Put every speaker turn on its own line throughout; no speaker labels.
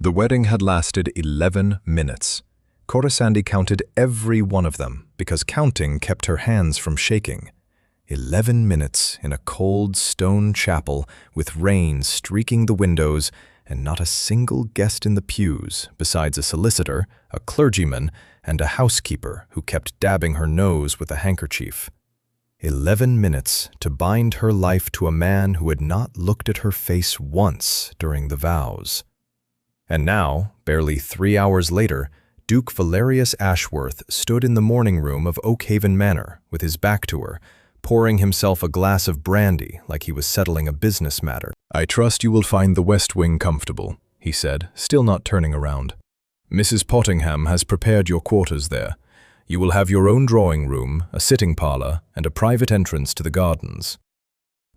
The wedding had lasted 11 minutes. Corisande counted every one of them because counting kept her hands from shaking. 11 minutes in a cold stone chapel with rain streaking the windows and not a single guest in the pews besides a solicitor, a clergyman, and a housekeeper who kept dabbing her nose with a handkerchief. 11 minutes to bind her life to a man who had not looked at her face once during the vows. And now, barely 3 hours later, Duke Valerius Ashworth stood in the morning room of Oakhaven Manor with his back to her, pouring himself a glass of brandy like he was settling a business matter. "I trust you will find the West Wing comfortable," he said, still not turning around. "Mrs. Pottingham has prepared your quarters there. You will have your own drawing room, a sitting parlor, and a private entrance to the gardens."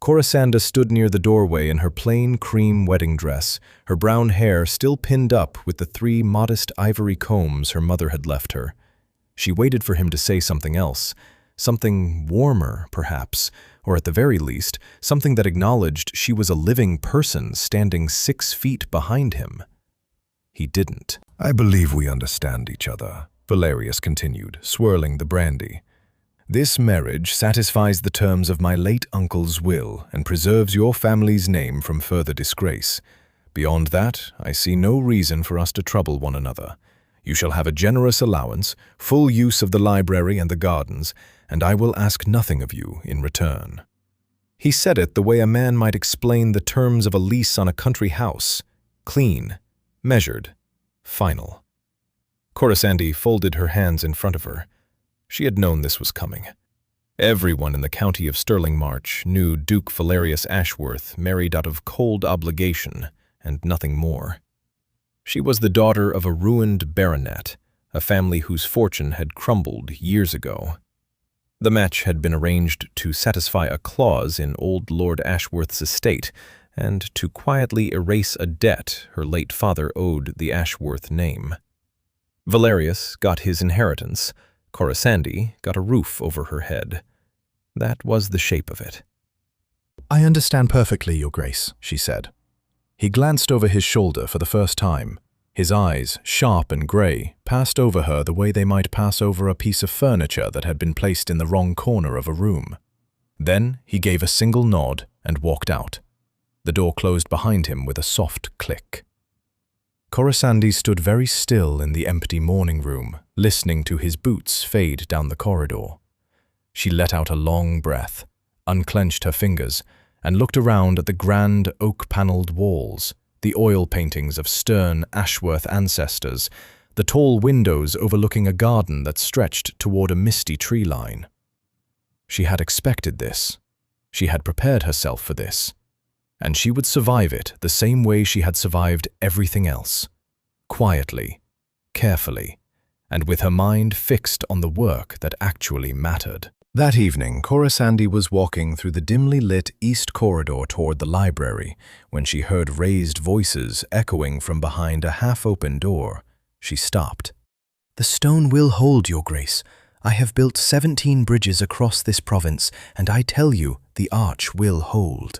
Corisande stood near the doorway in her plain cream wedding dress, her brown hair still pinned up with the 3 modest ivory combs her mother had left her. She waited for him to say something else, something warmer, perhaps, or at the very least, something that acknowledged she was a living person standing 6 feet behind him. He didn't. "I believe we understand each other," Valerius continued, swirling the brandy. "This marriage satisfies the terms of my late uncle's will and preserves your family's name from further disgrace. Beyond that, I see no reason for us to trouble one another. You shall have a generous allowance, full use of the library and the gardens, and I will ask nothing of you in return." He said it the way a man might explain the terms of a lease on a country house: clean, measured, final. Corisande folded her hands in front of her. She had known this was coming. Everyone in the county of Stirling March knew Duke Valerius Ashworth married out of cold obligation and nothing more. She was the daughter of a ruined baronet, a family whose fortune had crumbled years ago. The match had been arranged to satisfy a clause in old Lord Ashworth's estate and to quietly erase a debt her late father owed the Ashworth name. Valerius got his inheritance. Corisande got a roof over her head. That was the shape of it. "I understand perfectly, Your Grace," she said. He glanced over his shoulder for the first time. His eyes, sharp and grey, passed over her the way they might pass over a piece of furniture that had been placed in the wrong corner of a room. Then he gave a single nod and walked out. The door closed behind him with a soft click. Corisande stood very still in the empty morning room, listening to his boots fade down the corridor. She let out a long breath, unclenched her fingers, and looked around at the grand oak-panelled walls, the oil paintings of stern Ashworth ancestors, the tall windows overlooking a garden that stretched toward a misty tree line. She had expected this. She had prepared herself for this. And she would survive it the same way she had survived everything else. Quietly, carefully, and with her mind fixed on the work that actually mattered. That evening, Corisande was walking through the dimly lit east corridor toward the library when she heard raised voices echoing from behind a half-open door. She stopped. "The stone will hold, Your Grace. I have built 17 bridges across this province, and I tell you, the arch will hold."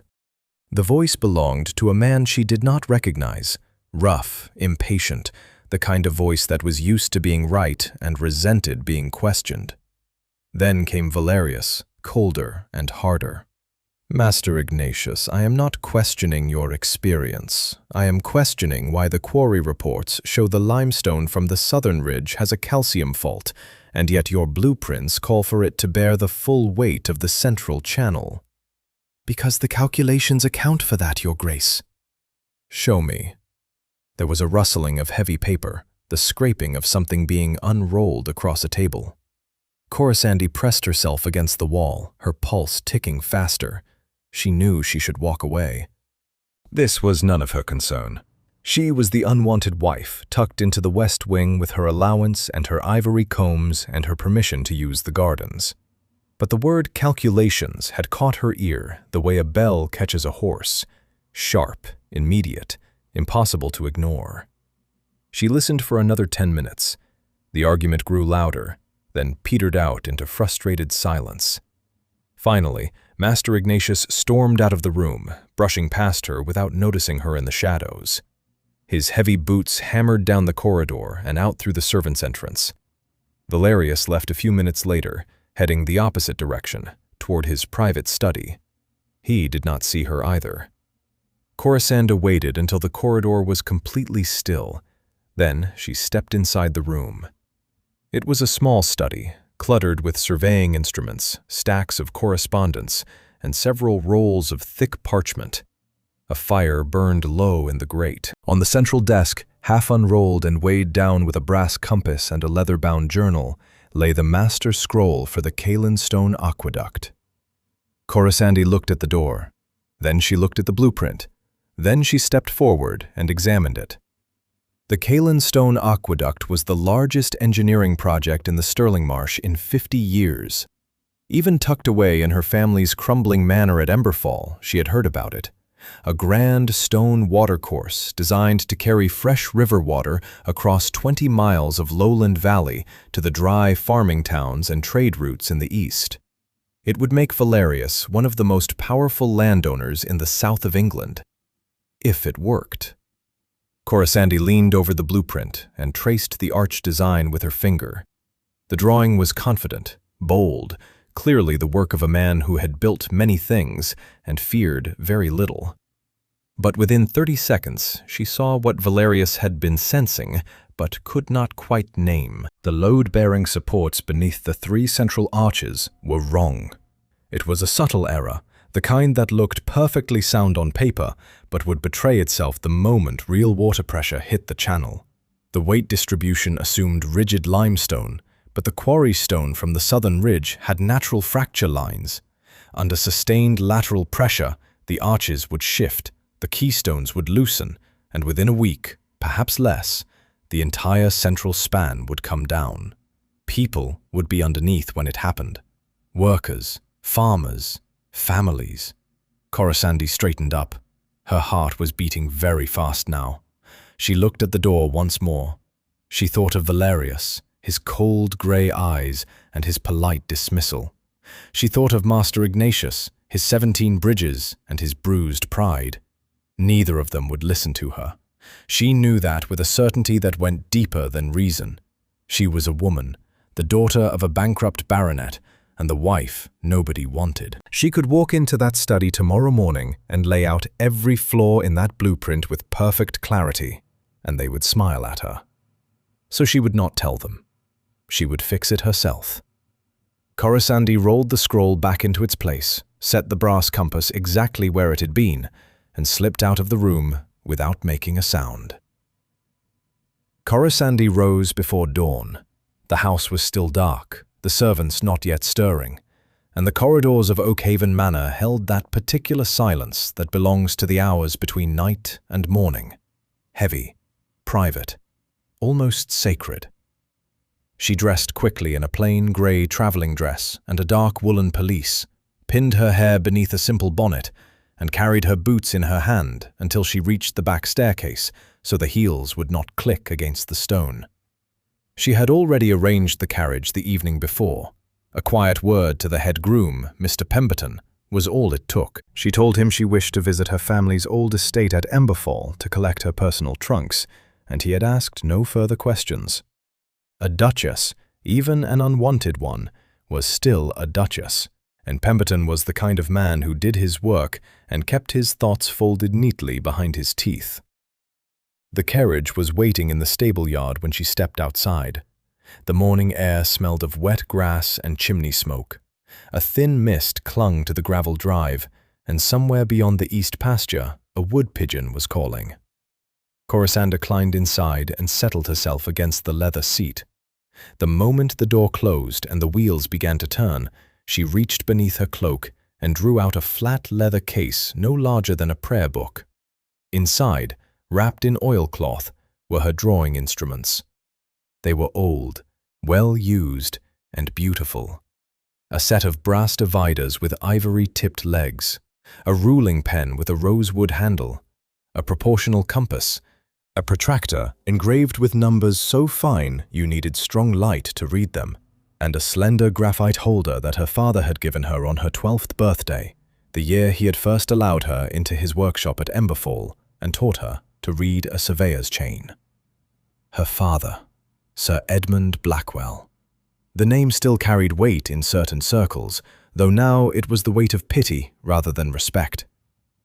The voice belonged to a man she did not recognize, rough, impatient, the kind of voice that was used to being right and resented being questioned. Then came Valerius, colder and harder. "Master Ignatius, I am not questioning your experience. I am questioning why the quarry reports show the limestone from the southern ridge has a calcium fault, and yet your blueprints call for it to bear the full weight of the central channel." "Because the calculations account for that, Your Grace." "Show me." There was a rustling of heavy paper, the scraping of something being unrolled across a table. Corisande pressed herself against the wall, her pulse ticking faster. She knew she should walk away. This was none of her concern. She was the unwanted wife, tucked into the West Wing with her allowance and her ivory combs and her permission to use the gardens. But the word calculations had caught her ear the way a bell catches a horse, sharp, immediate, impossible to ignore. She listened for another 10 minutes. The argument grew louder, then petered out into frustrated silence. Finally, Master Ignatius stormed out of the room, brushing past her without noticing her in the shadows. His heavy boots hammered down the corridor and out through the servants' entrance. Valerius left a few minutes later, heading the opposite direction, toward his private study. He did not see her either. Corisanda waited until the corridor was completely still. Then she stepped inside the room. It was a small study, cluttered with surveying instruments, stacks of correspondence, and several rolls of thick parchment. A fire burned low in the grate. On the central desk, half unrolled and weighed down with a brass compass and a leather-bound journal, lay the master scroll for the Stone Aqueduct. Corisanda looked at the door. Then she looked at the blueprint. Then she stepped forward and examined it. The Stone Aqueduct was the largest engineering project in the Stirling Marsh in 50 years. Even tucked away in her family's crumbling manor at Emberfall, she had heard about it. A grand stone watercourse designed to carry fresh river water across 20 miles of lowland valley to the dry farming towns and trade routes in the east. It would make Valerius one of the most powerful landowners in the south of England. If it worked. Corisanda leaned over the blueprint and traced the arch design with her finger. The drawing was confident, bold, clearly the work of a man who had built many things and feared very little. But within 30 seconds, she saw what Valerius had been sensing, but could not quite name. The load-bearing supports beneath the 3 central arches were wrong. It was a subtle error, the kind that looked perfectly sound on paper, but would betray itself the moment real water pressure hit the channel. The weight distribution assumed rigid limestone, but the quarry stone from the southern ridge had natural fracture lines. Under sustained lateral pressure, the arches would shift, the keystones would loosen, and within a week, perhaps less, the entire central span would come down. People would be underneath when it happened. Workers, farmers, families. Corisanda straightened up. Her heart was beating very fast now. She looked at the door once more. She thought of Valerius, his cold grey eyes, and his polite dismissal. She thought of Master Ignatius, his 17 bridges, and his bruised pride. Neither of them would listen to her. She knew that with a certainty that went deeper than reason. She was a woman, the daughter of a bankrupt baronet, and the wife nobody wanted. She could walk into that study tomorrow morning and lay out every flaw in that blueprint with perfect clarity, and they would smile at her. So she would not tell them. She would fix it herself. Corisanda rolled the scroll back into its place, set the brass compass exactly where it had been, and slipped out of the room without making a sound. Corisanda rose before dawn. The house was still dark, the servants not yet stirring, and the corridors of Oakhaven Manor held that particular silence that belongs to the hours between night and morning. Heavy, private, almost sacred. She dressed quickly in a plain grey travelling dress and a dark woolen pelisse, pinned her hair beneath a simple bonnet, and carried her boots in her hand until she reached the back staircase so the heels would not click against the stone. She had already arranged the carriage the evening before. A quiet word to the head groom, Mr. Pemberton, was all it took. She told him she wished to visit her family's old estate at Emberfall to collect her personal trunks, and he had asked no further questions. A duchess, even an unwanted one, was still a duchess, and Pemberton was the kind of man who did his work and kept his thoughts folded neatly behind his teeth. The carriage was waiting in the stable yard when she stepped outside. The morning air smelled of wet grass and chimney smoke. A thin mist clung to the gravel drive, and somewhere beyond the east pasture, a wood pigeon was calling. Corisanda climbed inside and settled herself against the leather seat. The moment the door closed and the wheels began to turn, she reached beneath her cloak and drew out a flat leather case no larger than a prayer book. Inside, wrapped in oilcloth, were her drawing instruments. They were old, well used, and beautiful. A set of brass dividers with ivory-tipped legs, a ruling pen with a rosewood handle, a proportional compass, a protractor engraved with numbers so fine you needed strong light to read them, and a slender graphite holder that her father had given her on her 12th birthday, the year he had first allowed her into his workshop at Emberfall and taught her to read a surveyor's chain. Her father, Sir Edmund Blackwell. The name still carried weight in certain circles, though now it was the weight of pity rather than respect.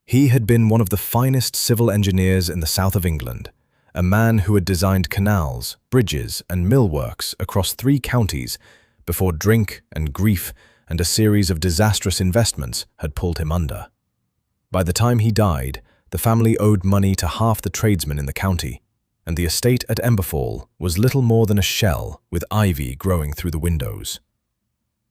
He had been one of the finest civil engineers in the south of England, a man who had designed canals, bridges, and millworks across 3 counties before drink and grief and a series of disastrous investments had pulled him under. By the time he died, the family owed money to half the tradesmen in the county, and the estate at Emberfall was little more than a shell with ivy growing through the windows.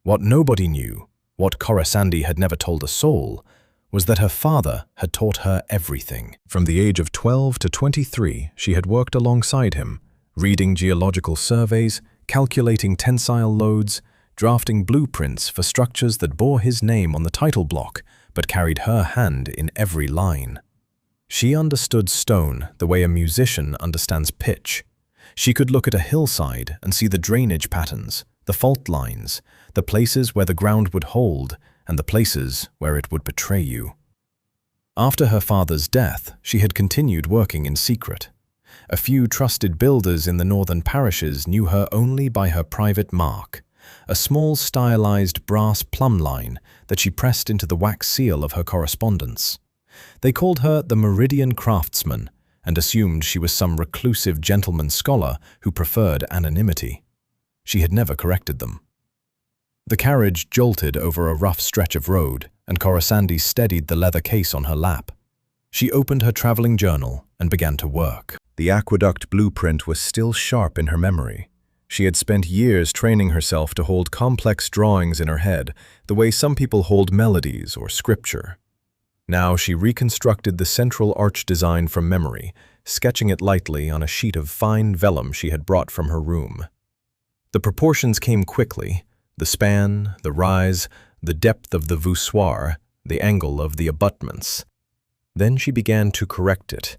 What nobody knew, what Corisande had never told a soul, was that her father had taught her everything. From the age of 12 to 23, she had worked alongside him, reading geological surveys, calculating tensile loads, drafting blueprints for structures that bore his name on the title block but carried her hand in every line. She understood stone the way a musician understands pitch. She could look at a hillside and see the drainage patterns, the fault lines, the places where the ground would hold, and the places where it would betray you. After her father's death, she had continued working in secret. A few trusted builders in the northern parishes knew her only by her private mark, a small stylized brass plumb line that she pressed into the wax seal of her correspondence. They called her the Meridian Craftsman and assumed she was some reclusive gentleman scholar who preferred anonymity. She had never corrected them. The carriage jolted over a rough stretch of road, and Corisande steadied the leather case on her lap. She opened her traveling journal and began to work. The aqueduct blueprint was still sharp in her memory. She had spent years training herself to hold complex drawings in her head, the way some people hold melodies or scripture. Now she reconstructed the central arch design from memory, sketching it lightly on a sheet of fine vellum she had brought from her room. The proportions came quickly: the span, the rise, the depth of the voussoir, the angle of the abutments. Then she began to correct it.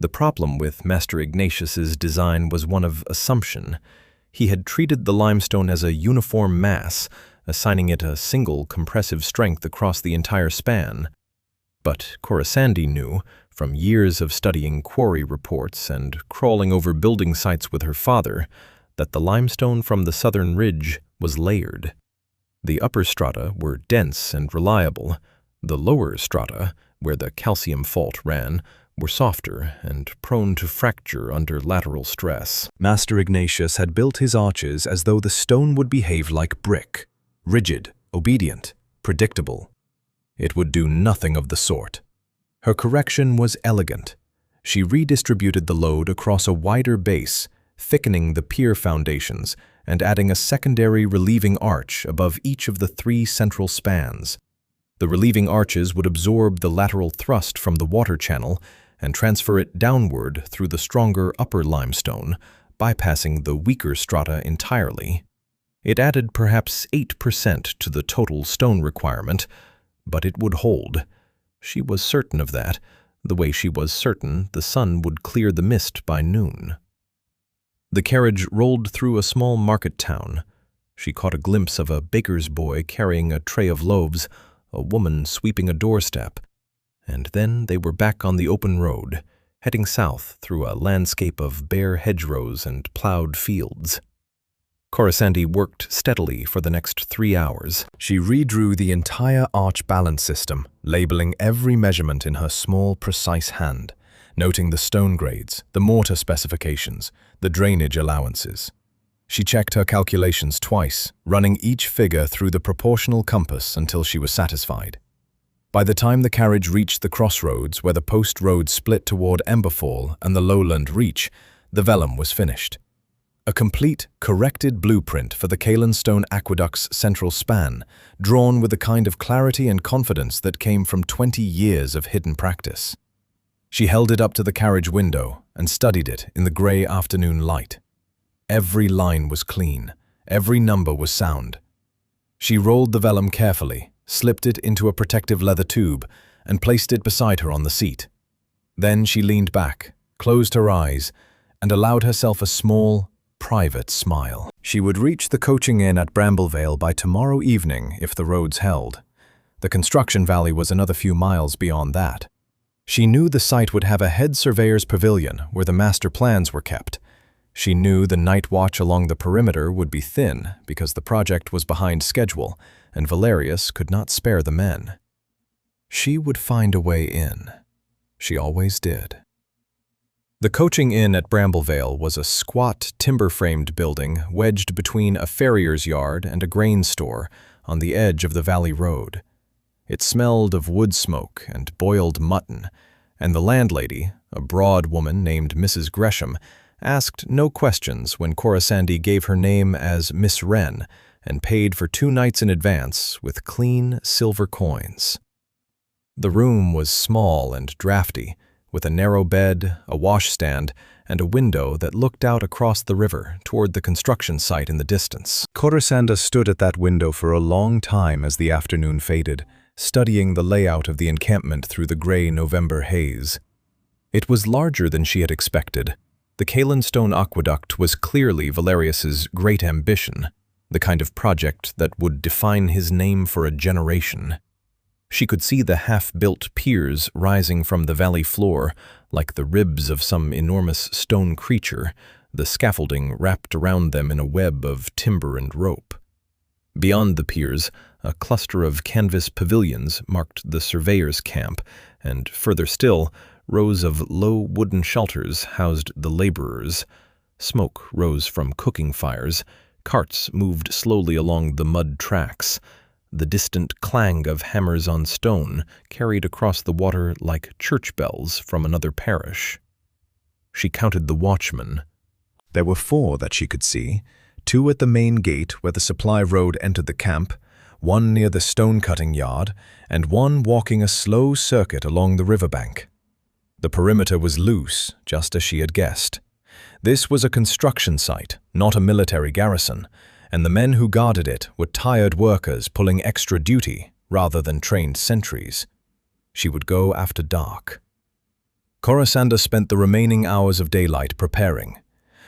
The problem with Master Ignatius's design was one of assumption. He had treated the limestone as a uniform mass, assigning it a single compressive strength across the entire span. But Corisande knew, from years of studying quarry reports and crawling over building sites with her father, that the limestone from the southern ridge was layered. The upper strata were dense and reliable. The lower strata, where the calcium fault ran, were softer and prone to fracture under lateral stress. Master Ignatius had built his arches as though the stone would behave like brick, rigid, obedient, predictable. It would do nothing of the sort. Her correction was elegant. She redistributed the load across a wider base, thickening the pier foundations and adding a secondary relieving arch above each of the 3 central spans. The relieving arches would absorb the lateral thrust from the water channel and transfer it downward through the stronger upper limestone, bypassing the weaker strata entirely. It added perhaps 8% to the total stone requirement, but it would hold. She was certain of that, the way she was certain the sun would clear the mist by noon. The carriage rolled through a small market town. She caught a glimpse of a baker's boy carrying a tray of loaves, a woman sweeping a doorstep, and then they were back on the open road, heading south through a landscape of bare hedgerows and plowed fields. Corisande worked steadily for the next 3 hours. She redrew the entire arch balance system, labeling every measurement in her small, precise hand, noting the stone grades, the mortar specifications, the drainage allowances. She checked her calculations twice, running each figure through the proportional compass until she was satisfied. By the time the carriage reached the crossroads where the post road split toward Emberfall and the lowland reach, the vellum was finished. A complete, corrected blueprint for the Calenstone Aqueduct's central span, drawn with the kind of clarity and confidence that came from 20 years of hidden practice. She held it up to the carriage window and studied it in the grey afternoon light. Every line was clean, every number was sound. She rolled the vellum carefully, slipped it into a protective leather tube, and placed it beside her on the seat. Then she leaned back, closed her eyes, and allowed herself a small, private smile. She would reach the coaching inn at Bramblevale by tomorrow evening if the roads held. The construction valley was another few miles beyond that. She knew the site would have a head surveyor's pavilion where the master plans were kept. She knew the night watch along the perimeter would be thin because the project was behind schedule and Valerius could not spare the men. She would find a way in. She always did. The coaching inn at Bramblevale was a squat, timber-framed building wedged between a farrier's yard and a grain store on the edge of the valley road. It smelled of wood smoke and boiled mutton, and the landlady, a broad woman named Mrs. Gresham, asked no questions when Corisande gave her name as Miss Wren and paid for 2 nights in advance with clean silver coins. The room was small and drafty, with a narrow bed, a washstand, and a window that looked out across the river toward the construction site in the distance. Corisande stood at that window for a long time as the afternoon faded, studying the layout of the encampment through the gray November haze. It was larger than she had expected. The Calenstone Aqueduct was clearly Valerius's great ambition, the kind of project that would define his name for a generation. She could see the half-built piers rising from the valley floor like the ribs of some enormous stone creature, the scaffolding wrapped around them in a web of timber and rope. Beyond the piers, a cluster of canvas pavilions marked the surveyor's camp, and further still, rows of low wooden shelters housed the laborers. Smoke rose from cooking fires. Carts moved slowly along the mud tracks. The distant clang of hammers on stone carried across the water like church bells from another parish. She counted the watchmen. There were 4 that she could see, 2 at the main gate where the supply road entered the camp, 1 near the stone-cutting yard, and 1 walking a slow circuit along the riverbank. The perimeter was loose, just as she had guessed. This was a construction site, not a military garrison, and the men who guarded it were tired workers pulling extra duty rather than trained sentries. She would go after dark. Corisande spent the remaining hours of daylight preparing.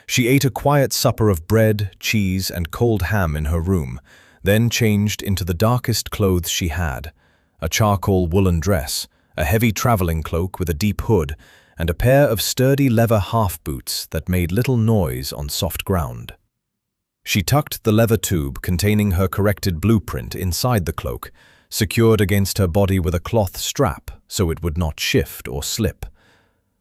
She ate a quiet supper of bread, cheese, and cold ham in her room, then changed into the darkest clothes she had, a charcoal woolen dress, a heavy traveling cloak with a deep hood, and a pair of sturdy leather half-boots that made little noise on soft ground. She tucked the leather tube containing her corrected blueprint inside the cloak, secured against her body with a cloth strap so it would not shift or slip.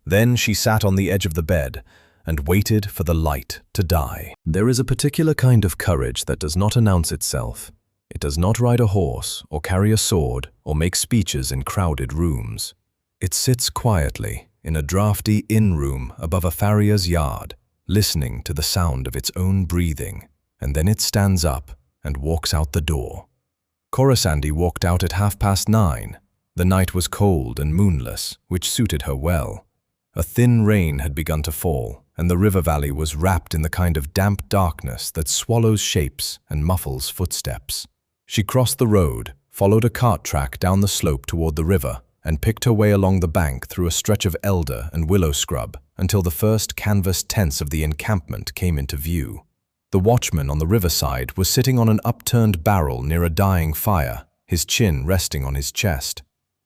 Then she sat on the edge of the bed and waited for the light to die. There is a particular kind of courage that does not announce itself. It does not ride a horse or carry a sword or make speeches in crowded rooms. It sits quietly in a drafty inn-room above a farrier's yard, listening to the sound of its own breathing, and then it stands up and walks out the door. Corisande walked out at 9:30. The night was cold and moonless, which suited her well. A thin rain had begun to fall, and the river valley was wrapped in the kind of damp darkness that swallows shapes and muffles footsteps. She crossed the road, followed a cart track down the slope toward the river, and picked her way along the bank through a stretch of elder and willow scrub until the first canvas tents of the encampment came into view. The watchman on the riverside was sitting on an upturned barrel near a dying fire, his chin resting on his chest.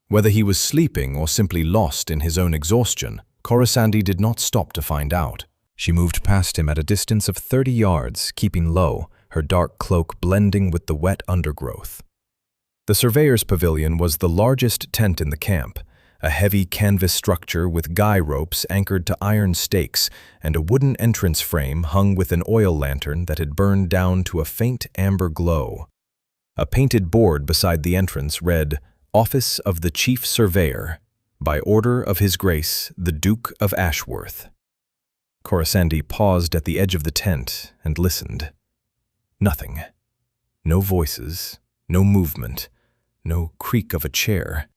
Whether he was sleeping or simply lost in his own exhaustion, Corisande did not stop to find out. She moved past him at a distance of 30 yards, keeping low, her dark cloak blending with the wet undergrowth. The surveyor's pavilion was the largest tent in the camp, a heavy canvas structure with guy ropes anchored to iron stakes and a wooden entrance frame hung with an oil lantern that had burned down to a faint amber glow. A painted board beside the entrance read, "Office of the Chief Surveyor, by order of His Grace, the Duke of Ashworth." Corisande paused at the edge of the tent and listened. Nothing. No voices, no movement, no creak of a chair.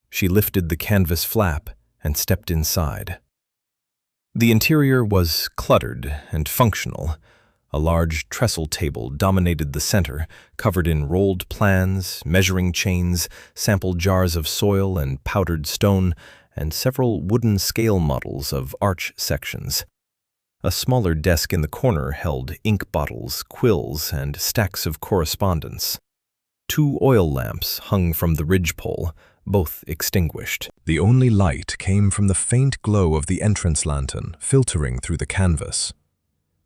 She lifted the canvas flap and stepped inside. The interior was cluttered and functional. A large trestle table dominated the center, covered in rolled plans, measuring chains, sample jars of soil and powdered stone, and several wooden scale models of arch sections. A smaller desk in the corner held ink bottles, quills, and stacks of correspondence. 2 oil lamps hung from the ridgepole, both extinguished. The only light came from the faint glow of the entrance lantern filtering through the canvas.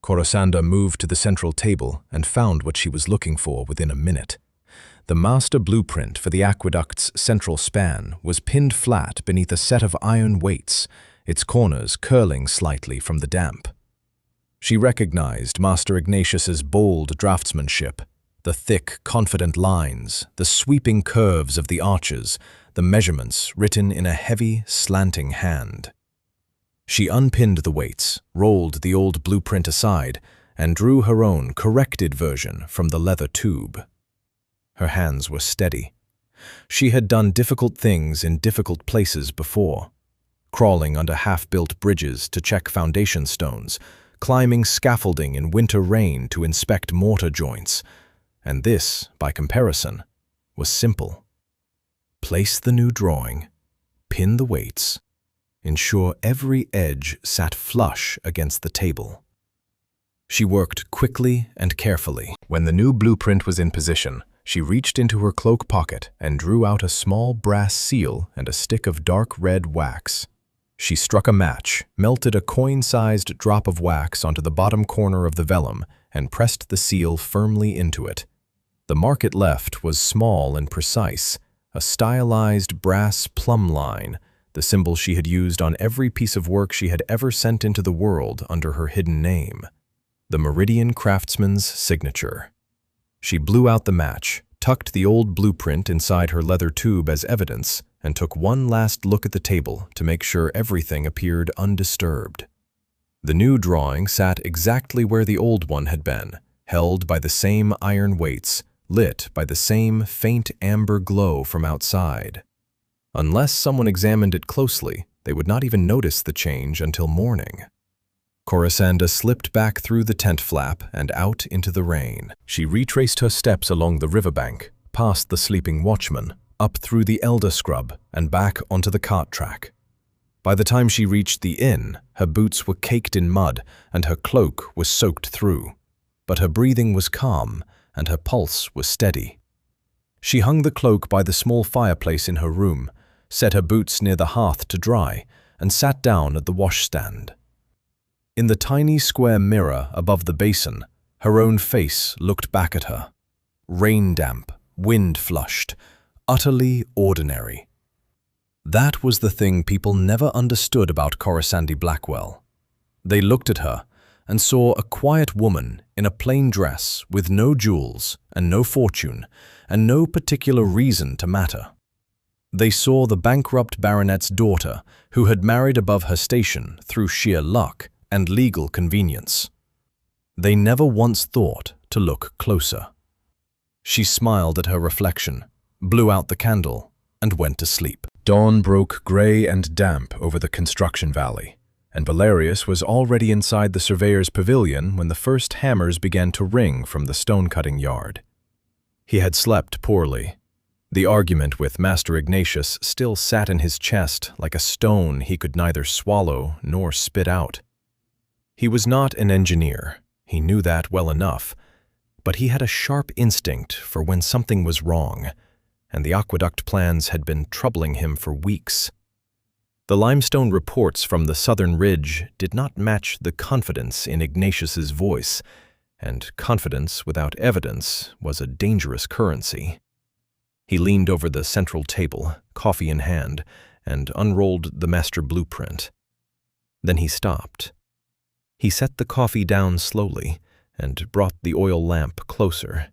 Corisanda moved to the central table and found what she was looking for within a minute. The master blueprint for the aqueduct's central span was pinned flat beneath a set of iron weights, its corners curling slightly from the damp. She recognized Master Ignatius's bold draftsmanship, the thick, confident lines, the sweeping curves of the arches, the measurements written in a heavy, slanting hand. She unpinned the weights, rolled the old blueprint aside, and drew her own corrected version from the leather tube. Her hands were steady. She had done difficult things in difficult places before, crawling under half-built bridges to check foundation stones, climbing scaffolding in winter rain to inspect mortar joints, and this, by comparison, was simple. Place the new drawing, pin the weights, ensure every edge sat flush against the table. She worked quickly and carefully. When the new blueprint was in position, she reached into her cloak pocket and drew out a small brass seal and a stick of dark red wax. She struck a match, melted a coin-sized drop of wax onto the bottom corner of the vellum, and pressed the seal firmly into it. The mark it left was small and precise, a stylized brass plumb line, the symbol she had used on every piece of work she had ever sent into the world under her hidden name, the Meridian craftsman's signature. She blew out the match, tucked the old blueprint inside her leather tube as evidence, and took one last look at the table to make sure everything appeared undisturbed. The new drawing sat exactly where the old one had been, held by the same iron weights, lit by the same faint amber glow from outside. Unless someone examined it closely, they would not even notice the change until morning. Corisanda slipped back through the tent flap and out into the rain. She retraced her steps along the riverbank, past the sleeping watchman, up through the elder scrub, and back onto the cart track. By the time she reached the inn, her boots were caked in mud and her cloak was soaked through. But her breathing was calm and her pulse was steady. She hung the cloak by the small fireplace in her room, set her boots near the hearth to dry, and sat down at the washstand. In the tiny square mirror above the basin, her own face looked back at her. Rain-damp, wind-flushed, utterly ordinary. That was the thing people never understood about Corisanda Blackwell. They looked at her and saw a quiet woman in a plain dress with no jewels and no fortune and no particular reason to matter. They saw the bankrupt baronet's daughter who had married above her station through sheer luck and legal convenience. They never once thought to look closer. She smiled at her reflection, blew out the candle, and went to sleep. Dawn broke gray and damp over the construction valley, and Valerius was already inside the surveyor's pavilion when the first hammers began to ring from the stone-cutting yard. He had slept poorly. The argument with Master Ignatius still sat in his chest like a stone he could neither swallow nor spit out. He was not an engineer, he knew that well enough, but he had a sharp instinct for when something was wrong, and the aqueduct plans had been troubling him for weeks. The limestone reports from the southern ridge did not match the confidence in Ignatius's voice, and confidence without evidence was a dangerous currency. He leaned over the central table, coffee in hand, and unrolled the master blueprint. Then he stopped. He set the coffee down slowly and brought the oil lamp closer.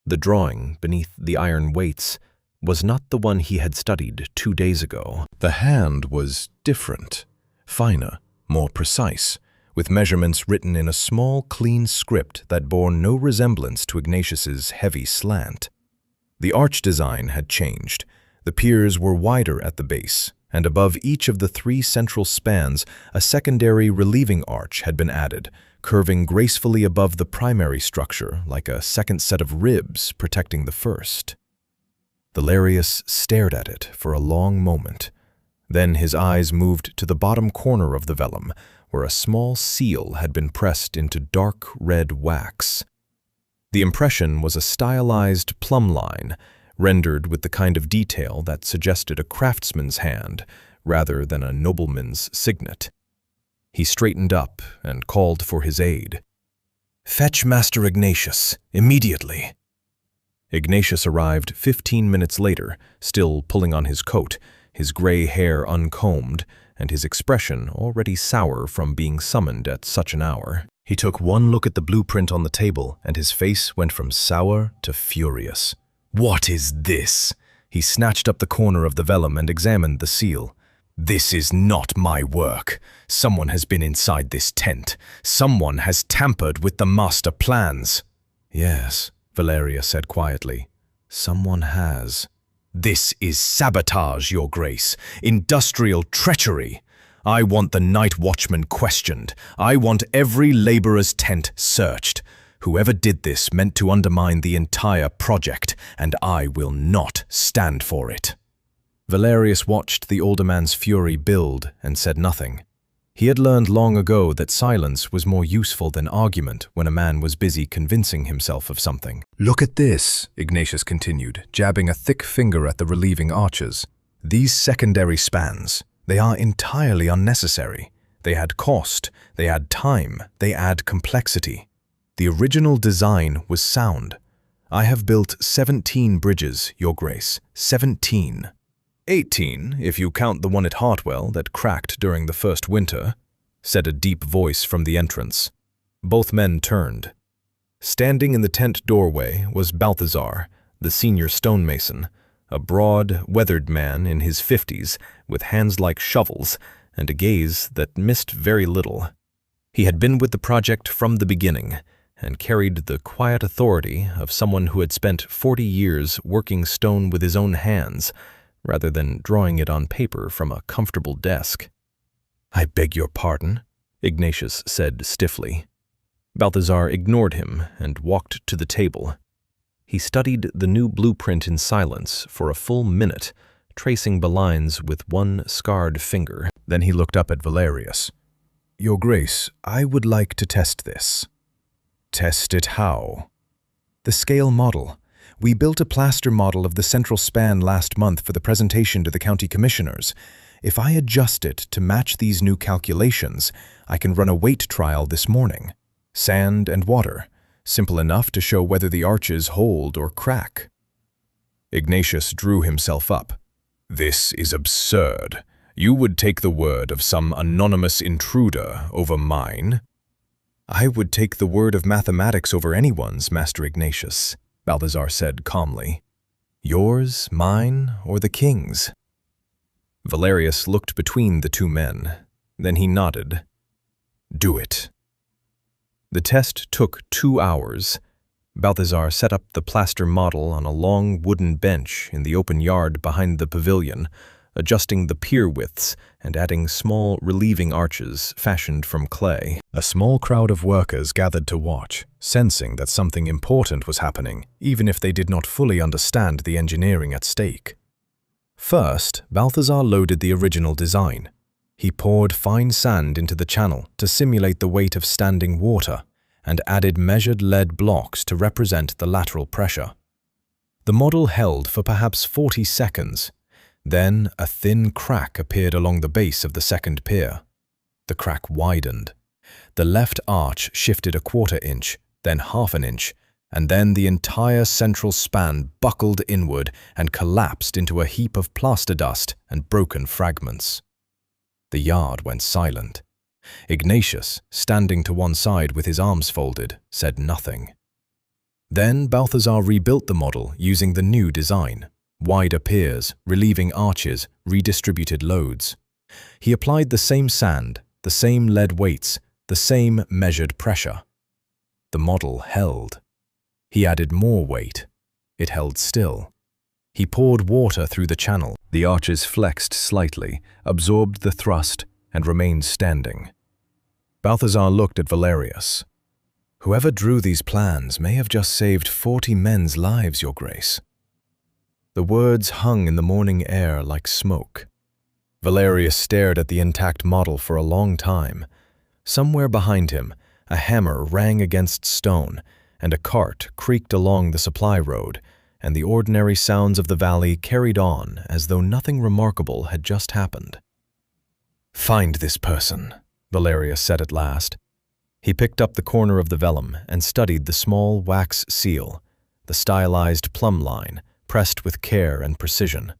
The drawing beneath the iron weights was not the one he had studied 2 days ago. The hand was different, finer, more precise, with measurements written in a small, clean script that bore no resemblance to Ignatius's heavy slant. The arch design had changed. The piers were wider at the base, and above each of the 3 central spans, a secondary relieving arch had been added, curving gracefully above the primary structure like a second set of ribs protecting the first. Valerius stared at it for a long moment. Then his eyes moved to the bottom corner of the vellum, where a small seal had been pressed into dark red wax. The impression was a stylized plumb line,
rendered with the kind of detail that suggested a craftsman's hand rather than a nobleman's signet. He straightened up and called for his aide. "Fetch Master Ignatius, immediately." Ignatius arrived 15 minutes later, still pulling on his coat, his gray hair uncombed, and his expression already sour from being summoned at such an hour.
He took one look at the blueprint on the table, and his face went from sour to furious. "What is this?" He snatched up the corner of the vellum and examined the seal. "This is not my work. Someone has been inside this tent. Someone has tampered with the master plans."
"Yes," Valeria said quietly. "Someone has."
"This is sabotage, Your Grace. Industrial treachery. I want the night watchman questioned. I want every laborer's tent searched. Whoever did this meant to undermine the entire project, and I will not stand for it."
Valerius watched the older man's fury build and said nothing. He had learned long ago that silence was more useful than argument when a man was busy convincing himself of something.
"Look at this," Ignatius continued, jabbing a thick finger at the relieving arches. "These secondary spans, they are entirely unnecessary. They add cost, they add time, they add complexity. The original design was sound. I have built 17 bridges, Your Grace, 17. 18, if you count the one at Hartwell that cracked during the first winter," said a deep voice from the entrance. Both men turned. Standing in the tent doorway was Balthazar, the senior stonemason, a broad, weathered man in his 50s, with hands like shovels and a gaze that missed very little. He had been with the project from the beginning, and carried the quiet authority of someone who had spent 40 years working stone with his own hands, rather than drawing it on paper from a comfortable desk. "I beg your pardon," Ignatius said stiffly. Balthazar ignored him and walked to the table. He studied the new blueprint in silence for a full minute, tracing belines with one scarred finger. Then he looked up at Valerius. "Your Grace, I would like to test this." "Test it how?" "The scale model. We built a plaster model of the central span last month for the presentation to the county commissioners. If I adjust it to match these new calculations, I can run a weight trial this morning. Sand and water. Simple enough to show whether the arches hold or crack." Ignatius drew himself up. "This is absurd. You would take the word of some anonymous intruder over mine?" "I would take the word of mathematics over anyone's, Master Ignatius," Balthazar said calmly. "Yours, mine, or the king's?" Valerius looked between the two men. Then he nodded. "Do it." The test took 2 hours. Balthazar set up the plaster model on a long wooden bench in the open yard behind the pavilion, adjusting the pier widths and adding small relieving arches fashioned from clay. A small crowd of workers gathered to watch, sensing that something important was happening, even if they did not fully understand the engineering at stake. First, Balthazar loaded the original design. He poured fine sand into the channel to simulate the weight of standing water and added measured lead blocks to represent the lateral pressure. The model held for perhaps 40 seconds. Then a thin crack appeared along the base of the second pier. The crack widened. The left arch shifted a 1/4 inch, then 1/2 inch, and then the entire central span buckled inward and collapsed into a heap of plaster dust and broken fragments. The yard went silent. Ignatius, standing to one side with his arms folded, said nothing. Then Balthazar rebuilt the model using the new design. Wider piers, relieving arches, redistributed loads. He applied the same sand, the same lead weights, the same measured pressure. The model held. He added more weight. It held still. He poured water through the channel. The arches flexed slightly, absorbed the thrust, and remained standing. Balthazar looked at Valerius. "Whoever drew these plans may have just saved 40 men's lives, Your Grace." The words hung in the morning air like smoke. Valerius stared at the intact model for a long time. Somewhere behind him, a hammer rang against stone, and a cart creaked along the supply road,
and the ordinary sounds of the valley carried on as though nothing remarkable had just happened. "Find this person," Valerius said at last. He picked up the corner of the vellum and studied the small wax seal, the stylized plumb line, pressed with care and precision.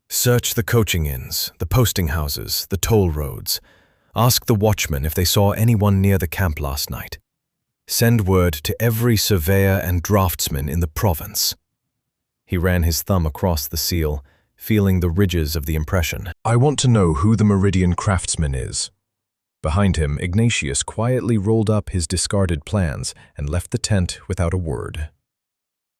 "Search the coaching inns, the posting houses, the toll roads. Ask the watchmen if they saw anyone near the camp last night. Send word to every surveyor and draftsman in the province." He ran his thumb across the seal, feeling the ridges of the impression.
"I want to know who the Meridian craftsman is." Behind him, Ignatius quietly rolled up his discarded plans and left the tent without a word.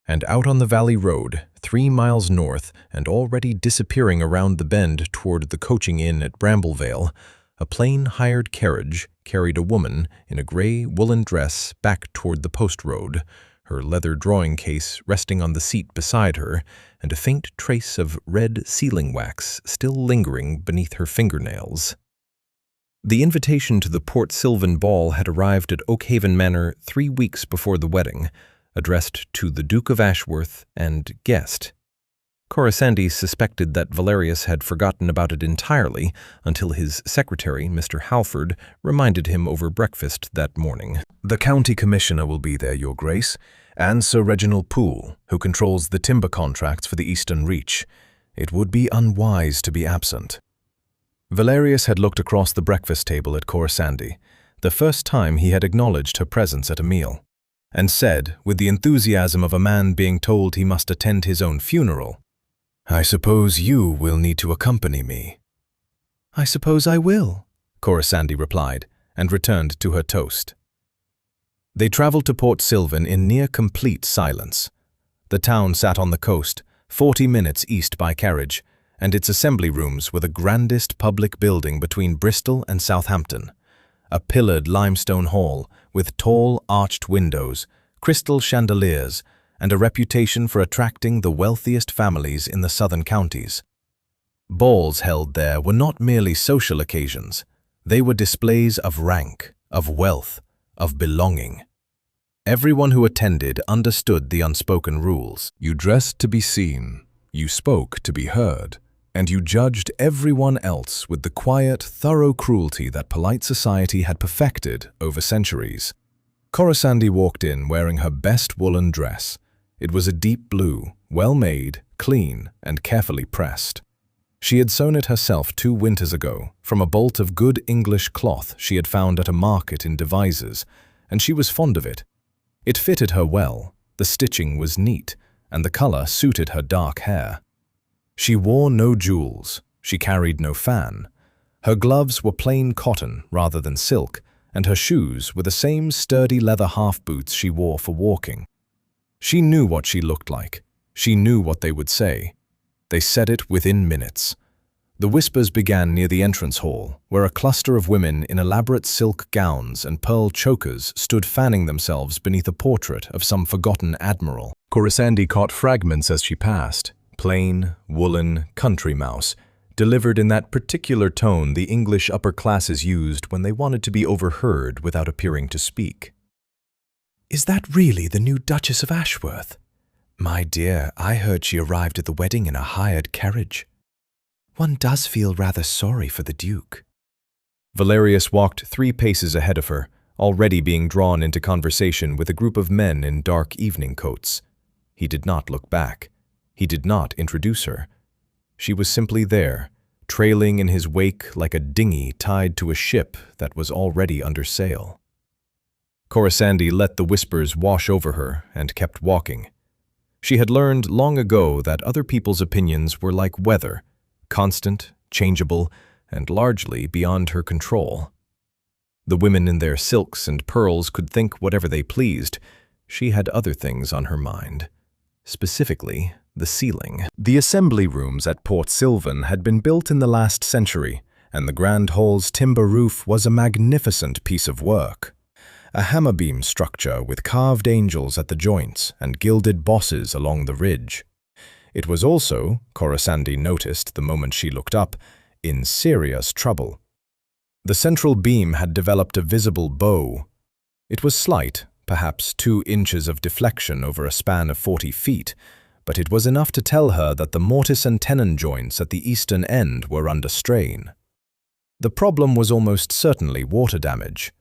And out on the valley road, 3 miles north and already disappearing around the bend toward the coaching inn at Bramblevale, a plain hired carriage carried a woman in a gray woolen dress back toward the post road, her leather drawing case resting on the seat beside her, and a faint trace of red sealing wax still lingering beneath her fingernails. The invitation to the Port Sylvan ball had arrived at Oakhaven Manor 3 weeks before the wedding, addressed to the Duke of Ashworth and guest. Corisande suspected that Valerius had forgotten about it entirely until his secretary, Mr. Halford, reminded him over breakfast that morning. "The county commissioner will be there, Your Grace, and Sir Reginald Poole, who controls the timber contracts for the Eastern Reach. It would be unwise to be absent." Valerius had looked across the breakfast table at Corisande, the first time he had acknowledged her presence at a meal, and said, with the enthusiasm of a man being told he must attend his own funeral, "I suppose you will need to accompany me." "I suppose I will," Corisande replied, and returned to her toast. They traveled to Port Sylvan in near complete silence. The town sat on the coast, 40 minutes east by carriage, and its assembly rooms were the grandest public building between Bristol and Southampton. A pillared limestone hall with tall arched windows, crystal chandeliers, and a reputation for attracting the wealthiest families in the southern counties. Balls held there were not merely social occasions. They were displays of rank, of wealth, of belonging. Everyone who attended understood the unspoken rules. You dressed to be seen, you spoke to be heard, and you judged everyone else with the quiet, thorough cruelty that polite society had perfected over centuries. Corisande walked in wearing her best woolen dress. It was a deep blue, well-made, clean, and carefully pressed. She had sewn it herself 2 winters ago from a bolt of good English cloth she had found at a market in Devizes, and she was fond of it. It fitted her well, the stitching was neat, and the color suited her dark hair. She wore no jewels, she carried no fan. Her gloves were plain cotton rather than silk, and her shoes were the same sturdy leather half-boots she wore for walking. She knew what she looked like. She knew what they would say. They said it within minutes. The whispers began near the entrance hall, where a cluster of women in elaborate silk gowns and pearl chokers stood fanning themselves beneath a portrait of some forgotten admiral. Corisande caught fragments as she passed, plain, woolen, country mouse, delivered in that particular tone the English upper classes used when they wanted to be overheard without appearing to speak. "Is that really the new Duchess of Ashworth? My dear, I heard she arrived at the wedding in a hired carriage. One does feel rather sorry for the Duke." Valerius walked 3 paces ahead of her, already being drawn into conversation with a group of men in dark evening coats. He did not look back. He did not introduce her. She was simply there, trailing in his wake like a dinghy tied to a ship that was already under sail. Corisande let the whispers wash over her and kept walking. She had learned long ago that other people's opinions were like weather, constant, changeable, and largely beyond her control. The women in their silks and pearls could think whatever they pleased. She had other things on her mind, specifically the ceiling. The assembly rooms at Port Sylvan had been built in the last century, and the grand hall's timber roof was a magnificent piece of work. A hammer-beam structure with carved angels at the joints and gilded bosses along the ridge. It was also, Corisande noticed the moment she looked up, in serious trouble. The central beam had developed a visible bow. It was slight,
perhaps 2 inches of deflection over a span of 40 feet, but it was enough to tell her that the mortise and tenon joints at the eastern end were under strain. The problem was almost certainly water damage.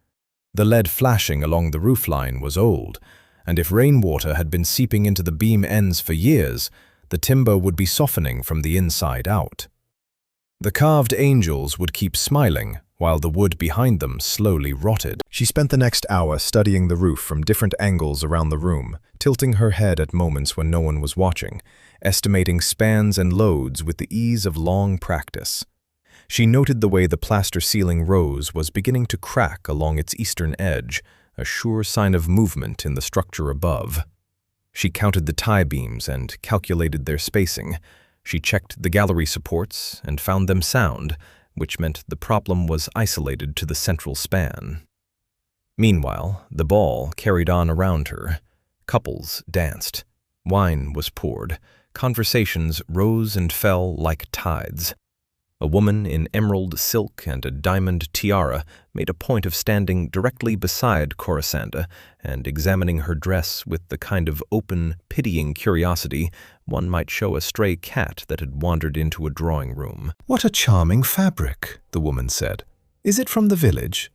The lead flashing along the roofline was old, and if rainwater had been seeping into the beam ends for years, the timber would be softening from the inside out. The carved angels would keep smiling, while the wood behind them slowly rotted.
She spent the next hour studying the roof from different angles around the room, tilting her head at moments when no one was watching, estimating spans and loads with the ease of long practice. She noted the way the plaster ceiling rose was beginning to crack along its eastern edge, a sure sign of movement in the structure above. She counted the tie beams and calculated their spacing. She checked the gallery supports and found them sound, which meant the problem was isolated to the central span. Meanwhile, the ball carried on around her. Couples danced. Wine was poured. Conversations rose and fell like tides. A woman in emerald silk and a diamond tiara made a point of standing directly beside Corisanda and examining her dress with the kind of open, pitying curiosity one might show a stray cat that had wandered into a drawing room. "What a charming fabric," the woman said. "Is it from the village?"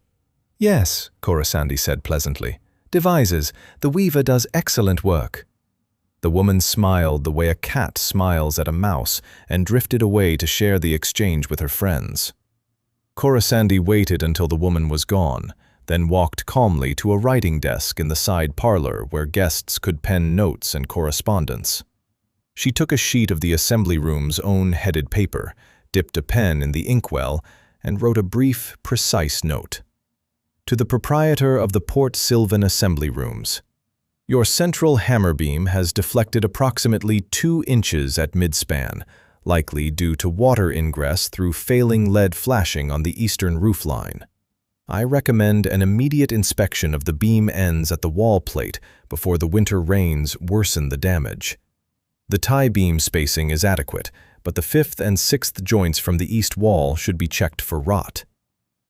"Yes," Corisanda said pleasantly. "Devises. The weaver does excellent work." The woman smiled the way a cat smiles at a mouse and drifted away to share the exchange with her friends. Corisanda waited until the woman was gone, then walked calmly to a writing desk in the side parlor where guests could pen notes and correspondence. She took a sheet of the assembly room's own headed paper, dipped a pen in the inkwell, and wrote a brief, precise note. To the proprietor of the Port Sylvan Assembly Rooms, your central hammer beam has deflected approximately 2 inches at midspan, likely due to water ingress through failing lead flashing on the eastern roofline. I recommend an immediate inspection of the beam ends at the wall plate before the winter rains worsen the damage. The tie beam spacing is adequate, but the 5th and 6th joints from the east wall should be checked for rot.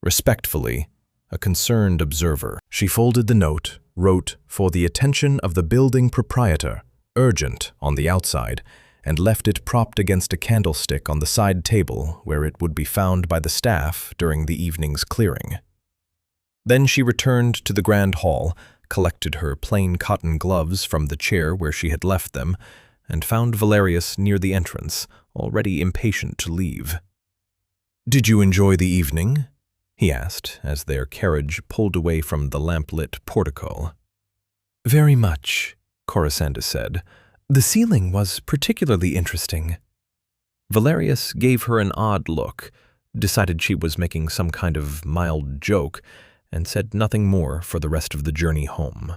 Respectfully, a concerned observer. She folded the note, wrote, "For the attention of the building proprietor, urgent," on the outside, and left it propped against a candlestick on the side table where it would be found by the staff during the evening's clearing. Then she returned to the grand hall, collected her plain cotton gloves from the chair where she had left them, and found Valerius near the entrance, already impatient to leave. "Did you enjoy the evening?" he asked, as their carriage pulled away from the lamp-lit portico. "Very much," Corisanda said. "The ceiling was particularly interesting." Valerius gave her an odd look, decided she was making some kind of mild joke, and said nothing more for the rest of the journey home.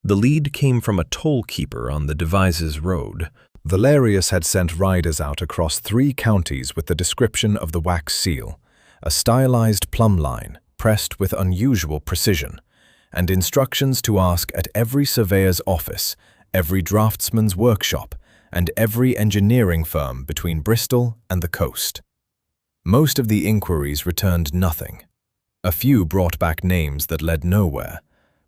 The lead came from a toll-keeper on the Devises Road. Valerius had sent riders out across 3 counties with the description of the wax seal, a stylized plumb line, pressed with unusual precision, and instructions to ask at every surveyor's office, every draftsman's workshop, and every engineering firm between Bristol and the coast. Most of the inquiries returned nothing. A few brought back names that led nowhere: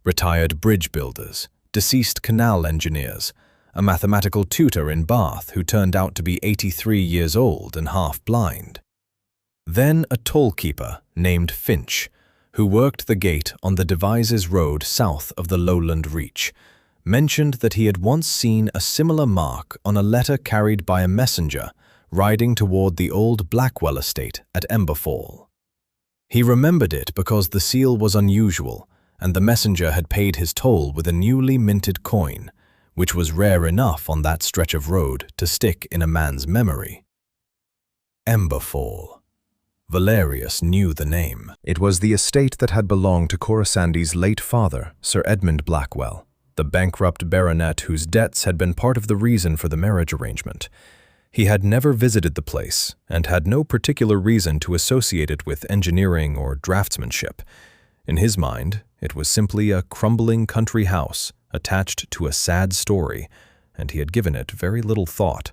retired bridge builders, deceased canal engineers, a mathematical tutor in Bath who turned out to be 83 years old and half blind. Then a toll-keeper named Finch, who worked the gate on the Devises Road south of the Lowland Reach, mentioned that he had once seen a similar mark on a letter carried by a messenger riding toward the old Blackwell estate at Emberfall. He remembered it because the seal was unusual, and the messenger had paid his toll with a newly minted coin, which was rare enough on that stretch of road to stick in a man's memory. Emberfall. Valerius knew the name. It was the estate that had belonged to Corisanda's late father, Sir Edmund Blackwell, the bankrupt baronet whose debts had been part of the reason for the marriage arrangement. He had never visited the place and had no particular reason to associate it with engineering or draftsmanship. In his mind, it was simply a crumbling country house attached to a sad story, and he had given it very little thought.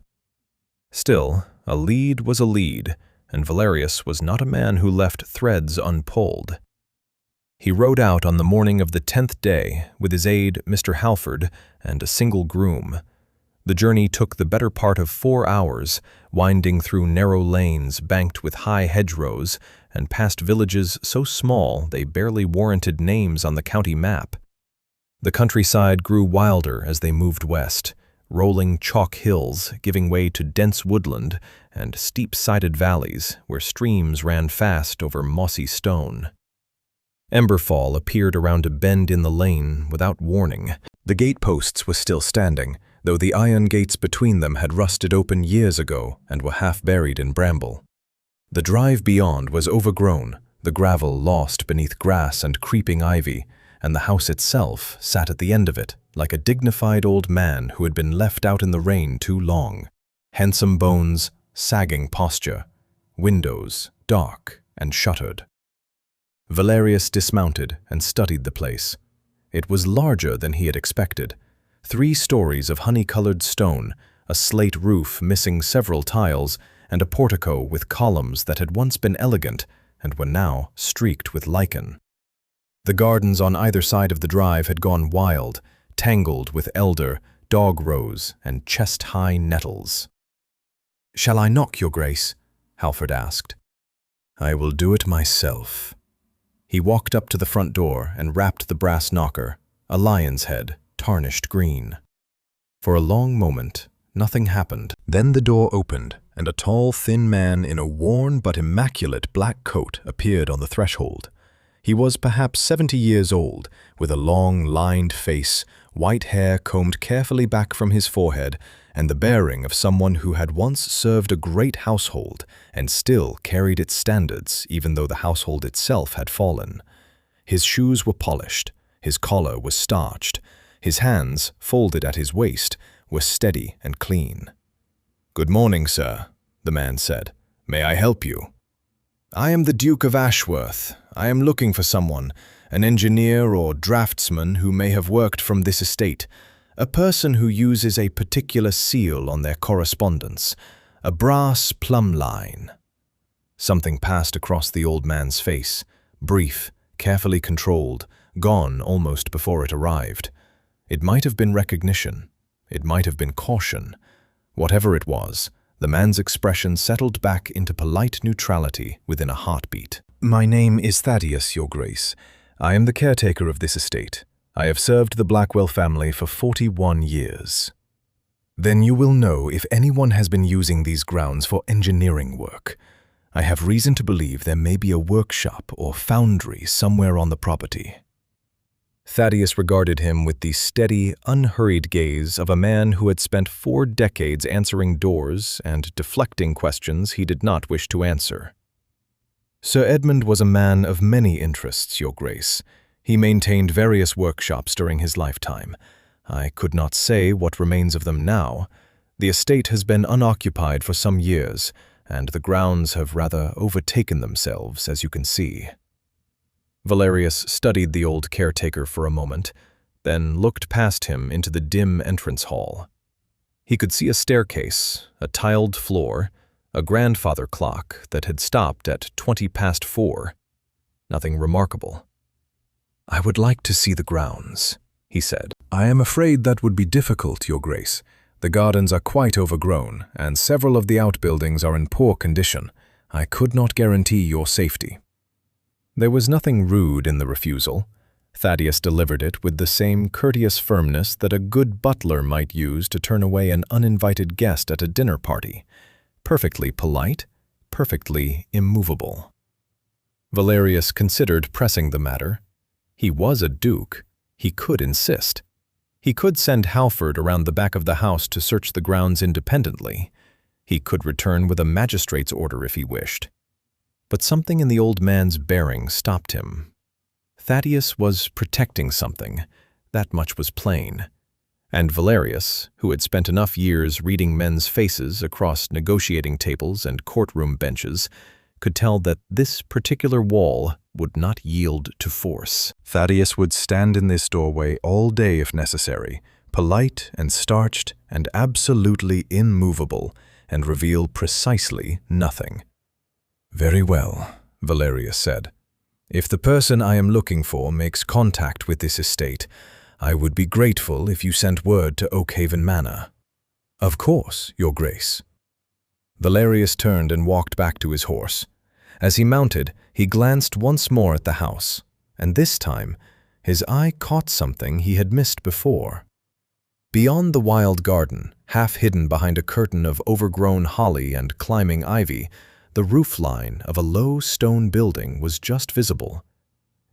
Still, a lead was a lead, and Valerius was not a man who left threads unpulled.
He rode out on the morning of the 10th day with his aide, Mr. Halford, and a single groom. The journey took the better part of 4 hours, winding through narrow lanes banked with high hedgerows and past villages so small they barely warranted names on the county map. The countryside grew wilder as they moved west, rolling chalk hills giving way to dense woodland and steep-sided valleys where streams ran fast over mossy stone. Emberfall appeared around a bend in the lane without warning.
The gateposts were still standing, though the iron gates between them had rusted open years ago and were half buried in bramble. The drive beyond was overgrown, the gravel lost beneath grass and creeping ivy, and the house itself sat at the end of it like a dignified old man who had been left out in the rain too long. Handsome bones, sagging posture, windows dark and shuttered. Valerius dismounted and studied the place. It was larger than he had expected. 3 stories of honey-colored stone, a slate roof missing several tiles, and a portico with columns that had once been elegant and were now streaked with lichen. The gardens on either side of the drive had gone wild, tangled with elder, dog rose, and chest-high nettles. "Shall I knock, Your Grace?" Halford asked. "I will do it myself." He walked up to the front door and rapped the brass knocker, a lion's head, tarnished green. For a long moment, nothing happened. Then the door opened, and a tall, thin man in a worn but immaculate black coat appeared on the threshold. He was perhaps 70 years old, with a long, lined face, white hair combed carefully back from his forehead, and the bearing of someone who had once served a great household and still carried its standards even though the household itself had fallen. His shoes were polished, his collar was starched, his hands, folded at his waist, were steady and clean. "Good morning, sir," the man said. "May I help you?" "I am the Duke of Ashworth. I am looking for someone, an engineer or draftsman who may have worked from this estate, a person who uses a particular seal on their correspondence, a brass plumb line." Something passed across the old man's face, brief, carefully controlled, gone almost before it arrived. It might have been recognition. It might have been caution. Whatever it was, the man's expression settled back into polite neutrality within a heartbeat. "My name is Thaddeus, Your Grace. I am the caretaker of this estate. I have served the Blackwell family for 41 years. Then you will know if anyone has been using these grounds for engineering work. I have reason to believe there may be a workshop or foundry somewhere on the property." Thaddeus regarded him with the steady, unhurried gaze of a man who had spent 4 decades answering doors and deflecting questions he did not wish to answer. "Sir Edmund was a man of many interests, Your Grace. He maintained various workshops during his lifetime. I could not say what remains of them now. The estate has been unoccupied for some years, and the grounds have rather overtaken themselves, as you can see." Valerius studied the old caretaker for a moment, then looked past him into the dim entrance hall. He could see a staircase, a tiled floor, a grandfather clock that had stopped at 4:20. Nothing remarkable. "I would like to see the grounds," he said. "I am afraid that would be difficult, Your Grace. The gardens are quite overgrown, and several of the outbuildings are in poor condition. I could not guarantee your safety." There was nothing rude in the refusal. Thaddeus delivered it with the same courteous firmness that a good butler might use to turn away an uninvited guest at a dinner party. Perfectly polite, perfectly immovable. Valerius considered pressing the matter. He was a duke. He could insist. He could send Halford around the back of the house to search the grounds independently. He could return with a magistrate's order if he wished. But something in the old man's bearing stopped him. Thaddeus was protecting something, that much was plain. And Valerius, who had spent enough years reading men's faces across negotiating tables and courtroom benches, could tell that this particular wall would not yield to force. Thaddeus would stand in this doorway all day if necessary, polite and starched and absolutely immovable, and reveal precisely nothing. "Very well," Valerius said.
If the person I am looking for makes contact with this estate, I would be grateful if you sent word to Oakhaven Manor." "Of course, Your Grace." Valerius turned and walked back to his horse. As he mounted, he glanced once more at the house, and this time his eye caught something he had missed before. Beyond the wild garden, half hidden behind a curtain of overgrown holly and climbing ivy, the roof line of a low stone building was just visible.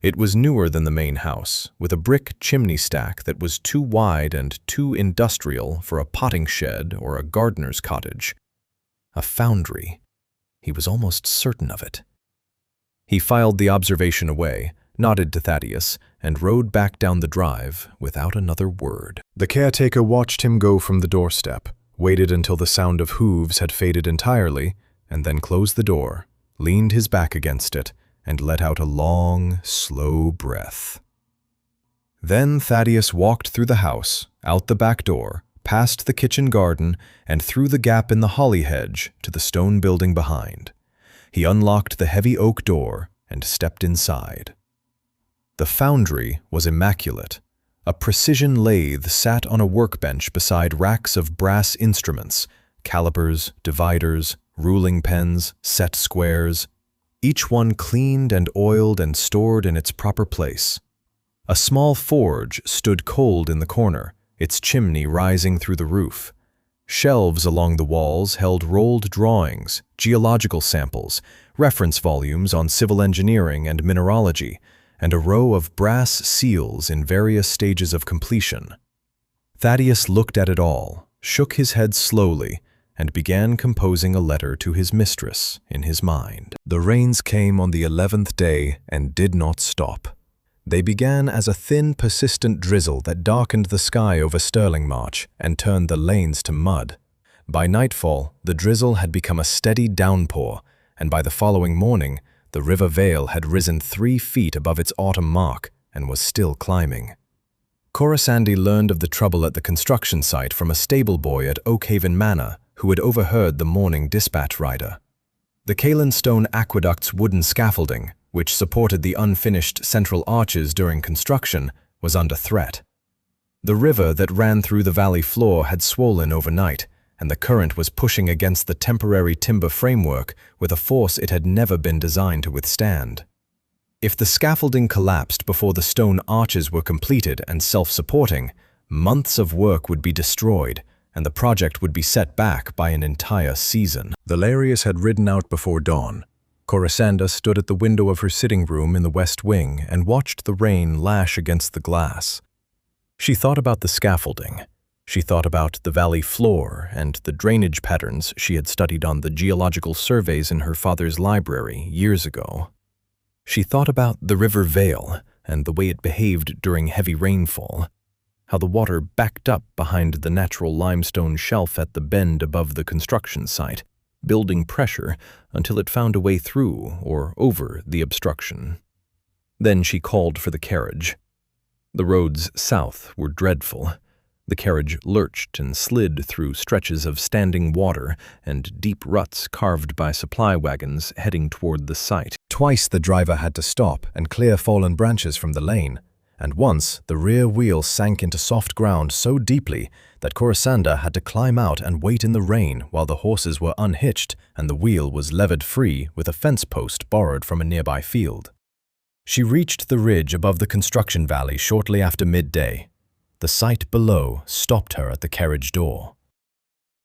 It was newer than the main house, with a brick chimney stack that was too wide and too industrial for a potting shed or a gardener's cottage. A foundry. He was almost certain of it. He filed the observation away, nodded to Thaddeus, and rode back down the drive without another word.
The caretaker watched him go from the doorstep, waited until the sound of hooves had faded entirely, and then closed the door, leaned his back against it, and let out a long, slow breath. Then Thaddeus walked through the house, out the back door, past the kitchen garden, and through the gap in the holly hedge to the stone building behind. He unlocked the heavy oak door and stepped inside. The foundry was immaculate. A precision lathe sat on a workbench beside racks of brass instruments, calipers, dividers, ruling pens, set squares, each one cleaned and oiled and stored in its proper place. A small forge stood cold in the corner, its chimney rising through the roof. Shelves along the walls held rolled drawings, geological samples, reference volumes on civil engineering and mineralogy, and a row of brass seals in various stages of completion. Thaddeus looked at it all, shook his head slowly, and began composing a letter to his mistress in his mind. The rains came on the 11th day and did not stop. They began as a thin, persistent drizzle that darkened the sky over Stirling March and turned the lanes to mud. By nightfall, the drizzle had become a steady downpour, and by the following morning, the River Vale had risen 3 feet above its autumn mark and was still climbing. Corisande learned of the trouble at the construction site from a stable boy at Oakhaven Manor who had overheard the morning dispatch rider. The Caelan Stone Aqueduct's wooden scaffolding, which supported the unfinished central arches during construction, was under threat. The river that ran through the valley floor had swollen overnight, and the current was pushing against the temporary timber framework with a force it had never been designed to withstand. If the scaffolding collapsed before the stone arches were completed and self-supporting, months of work would be destroyed, and the project would be set back by an entire season. Valerius had ridden out before dawn. Corisande stood at the window of her sitting room in the west wing and watched the rain lash against the glass. She thought about the scaffolding. She thought about the valley floor and the drainage patterns she had studied on the geological surveys in her father's library years ago. She thought about the River Vale and the way it behaved during heavy rainfall, how the water backed up behind the natural limestone shelf at the bend above the construction site, building pressure until it found a way through or over the obstruction. Then she called for the carriage. The roads south were dreadful. The carriage lurched and slid through stretches of standing water and deep ruts carved by supply wagons heading toward the site. Twice the driver had to stop and clear fallen branches from the lane, and once the rear wheel sank into soft ground so deeply that Corisande had to climb out and wait in the rain while the horses were unhitched and the wheel was levered free with a fence post borrowed from a nearby field. She reached the ridge above the construction valley shortly after midday. The sight below stopped her at the carriage door.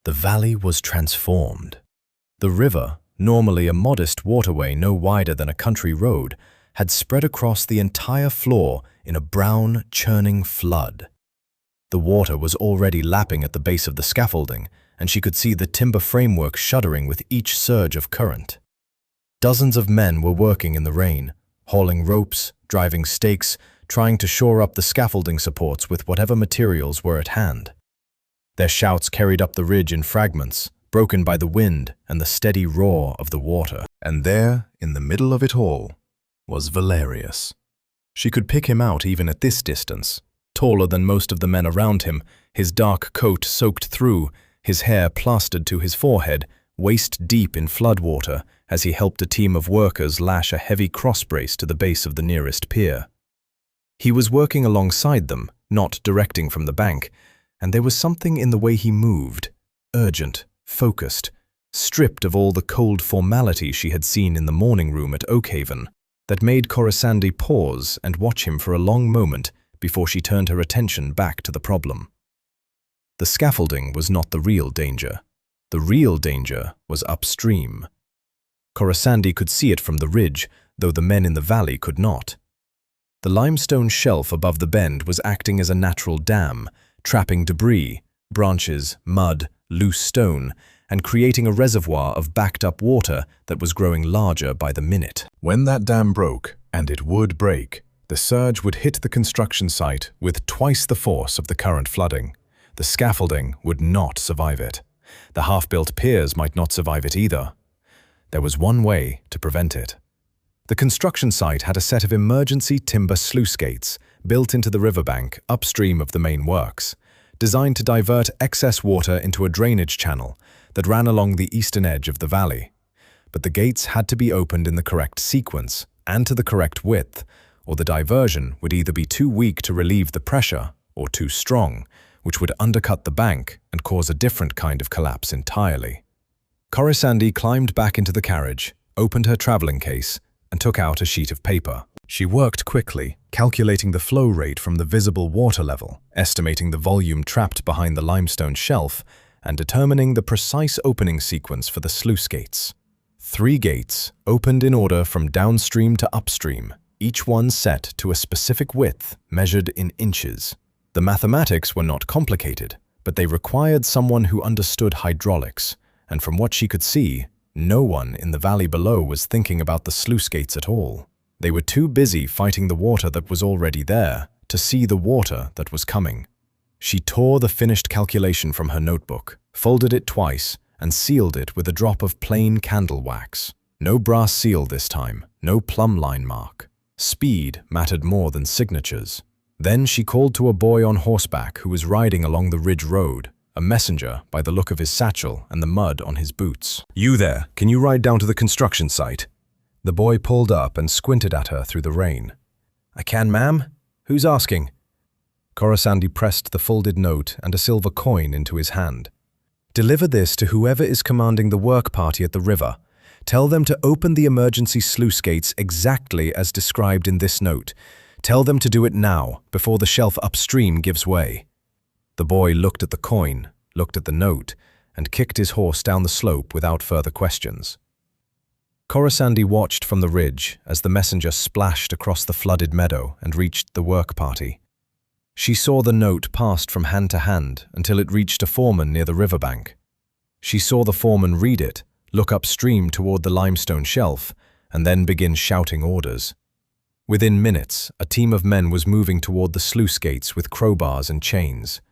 The valley was transformed. The river, normally a modest waterway no wider than a country road, had spread across the entire floor in a brown, churning flood. The water was already lapping at the base of the scaffolding, and she could see the timber framework shuddering with each surge of current. Dozens of men were working in the rain, hauling ropes, driving stakes, trying to shore up the scaffolding supports with whatever materials were at hand. Their shouts carried up the ridge in fragments, broken by the wind and the steady roar of the water. And there, in the middle of it all, was Valerius. She could pick him out even at this distance, taller than most of the men around him, his dark coat soaked through, his hair plastered to his forehead, waist deep in floodwater,
as he helped a team of workers lash a heavy crossbrace to the base of the nearest pier. He was working alongside them, not directing from the bank, and there was something in the way he moved, urgent, focused, stripped of all the cold formality she had seen in the morning room at Oakhaven, that made Corisande pause and watch him for a long moment before she turned her attention back to the problem. The scaffolding was not the real danger. The real danger was upstream. Corisande could see it from the ridge, though the men in the valley could not. The limestone shelf above the bend was acting as a natural dam, trapping debris, branches, mud, loose stone, and creating a reservoir of backed-up water that was growing larger by the minute.
When that dam broke, and it would break, the surge would hit the construction site with twice the force of the current flooding. The scaffolding would not survive it. The half-built piers might not survive it either. There was one way to prevent it. The construction site had a set of emergency timber sluice gates built into the riverbank upstream of the main works, designed to divert excess water into a drainage channel that ran along the eastern edge of the valley. But the gates had to be opened in the correct sequence and to the correct width, or the diversion would either be too weak to relieve the pressure or too strong, which would undercut the bank and cause a different kind of collapse entirely. Corisande climbed back into the carriage, opened her traveling case, and took out a sheet of paper. She worked quickly, calculating the flow rate from the visible water level, estimating the volume trapped behind the limestone shelf, and determining the precise opening sequence for the sluice gates. 3 gates opened in order from downstream to upstream, each one set to a specific width measured in inches. The mathematics were not complicated, but they required someone who understood hydraulics, and from what she could see, no one in the valley below was thinking about the sluice gates at all. They were too busy fighting the water that was already there to see the water that was coming. She tore the finished calculation from her notebook, folded it twice, and sealed it with a drop of plain candle wax. No brass seal this time, no plumb line mark. Speed mattered more than signatures. Then she called to a boy on horseback who was riding along the ridge road, a messenger by the look of his satchel and the mud on his boots. "You there, can you ride down to the construction site?" The boy pulled up and squinted at her through the rain.
"I can, ma'am. Who's asking?"
Corisande pressed the folded note and a silver coin into his hand. "Deliver this to whoever is commanding the work party at the river. Tell them to open the emergency sluice gates exactly as described in this note. Tell them to do it now, before the shelf upstream gives way." The boy looked at the coin, looked at the note, and kicked his horse down the slope without further questions. Corisande watched from the ridge as the messenger splashed across the flooded meadow and reached the work party. She saw the note passed from hand to hand until it reached a foreman near the riverbank. She saw the foreman read it, look upstream toward the limestone shelf, and then begin shouting orders. Within minutes, a team of men was moving toward the sluice gates with crowbars and chains.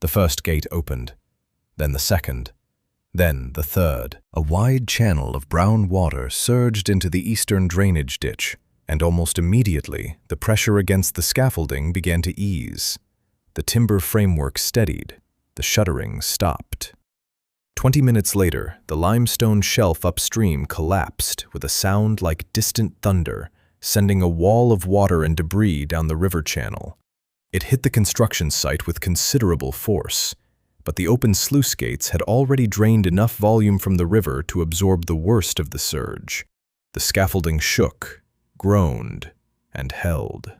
The first gate opened, then the second, then the third. A wide channel of brown water surged into the eastern drainage ditch, and almost immediately the pressure against the scaffolding began to ease. The timber framework steadied, the shuttering stopped. 20 minutes later, the limestone shelf upstream collapsed with a sound like distant thunder, sending a wall of water and debris down the river channel. It hit the construction site with considerable force, but the open sluice gates had already drained enough volume from the river to absorb the worst of the surge. The scaffolding shook, groaned, and held.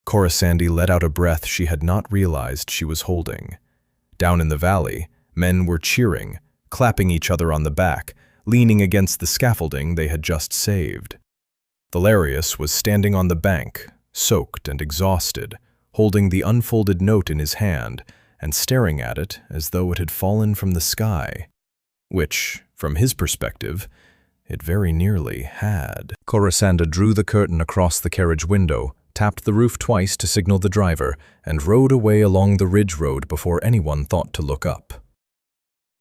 Corisande let out a breath she had not realized she was holding. Down in the valley, men were cheering, clapping each other on the back, leaning against the scaffolding they had just saved. Valerius was standing on the bank, soaked and exhausted, holding the unfolded note in his hand and staring at it as though it had fallen from the sky, which, from his perspective, it very nearly had. Corisande drew the curtain across the carriage window, tapped the roof twice to signal the driver, and rode away along the ridge road before anyone thought to look up.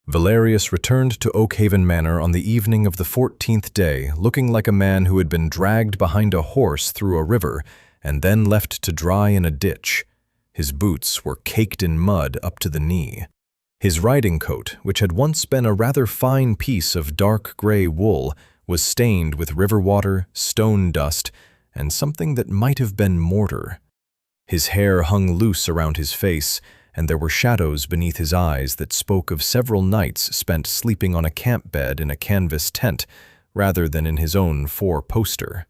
Valerius returned to Oakhaven Manor on the evening of the 14th day, looking like a man who had been dragged behind a horse through a river and then left to dry in a ditch. His boots were caked in mud up to the knee. His riding coat, which had once been a rather fine piece of dark gray wool,
was stained with river water, stone dust, and something that might have been mortar. His hair hung loose around his face, and there were shadows beneath his eyes that spoke of several nights spent sleeping on a camp bed in a canvas tent, rather than in his own four-poster.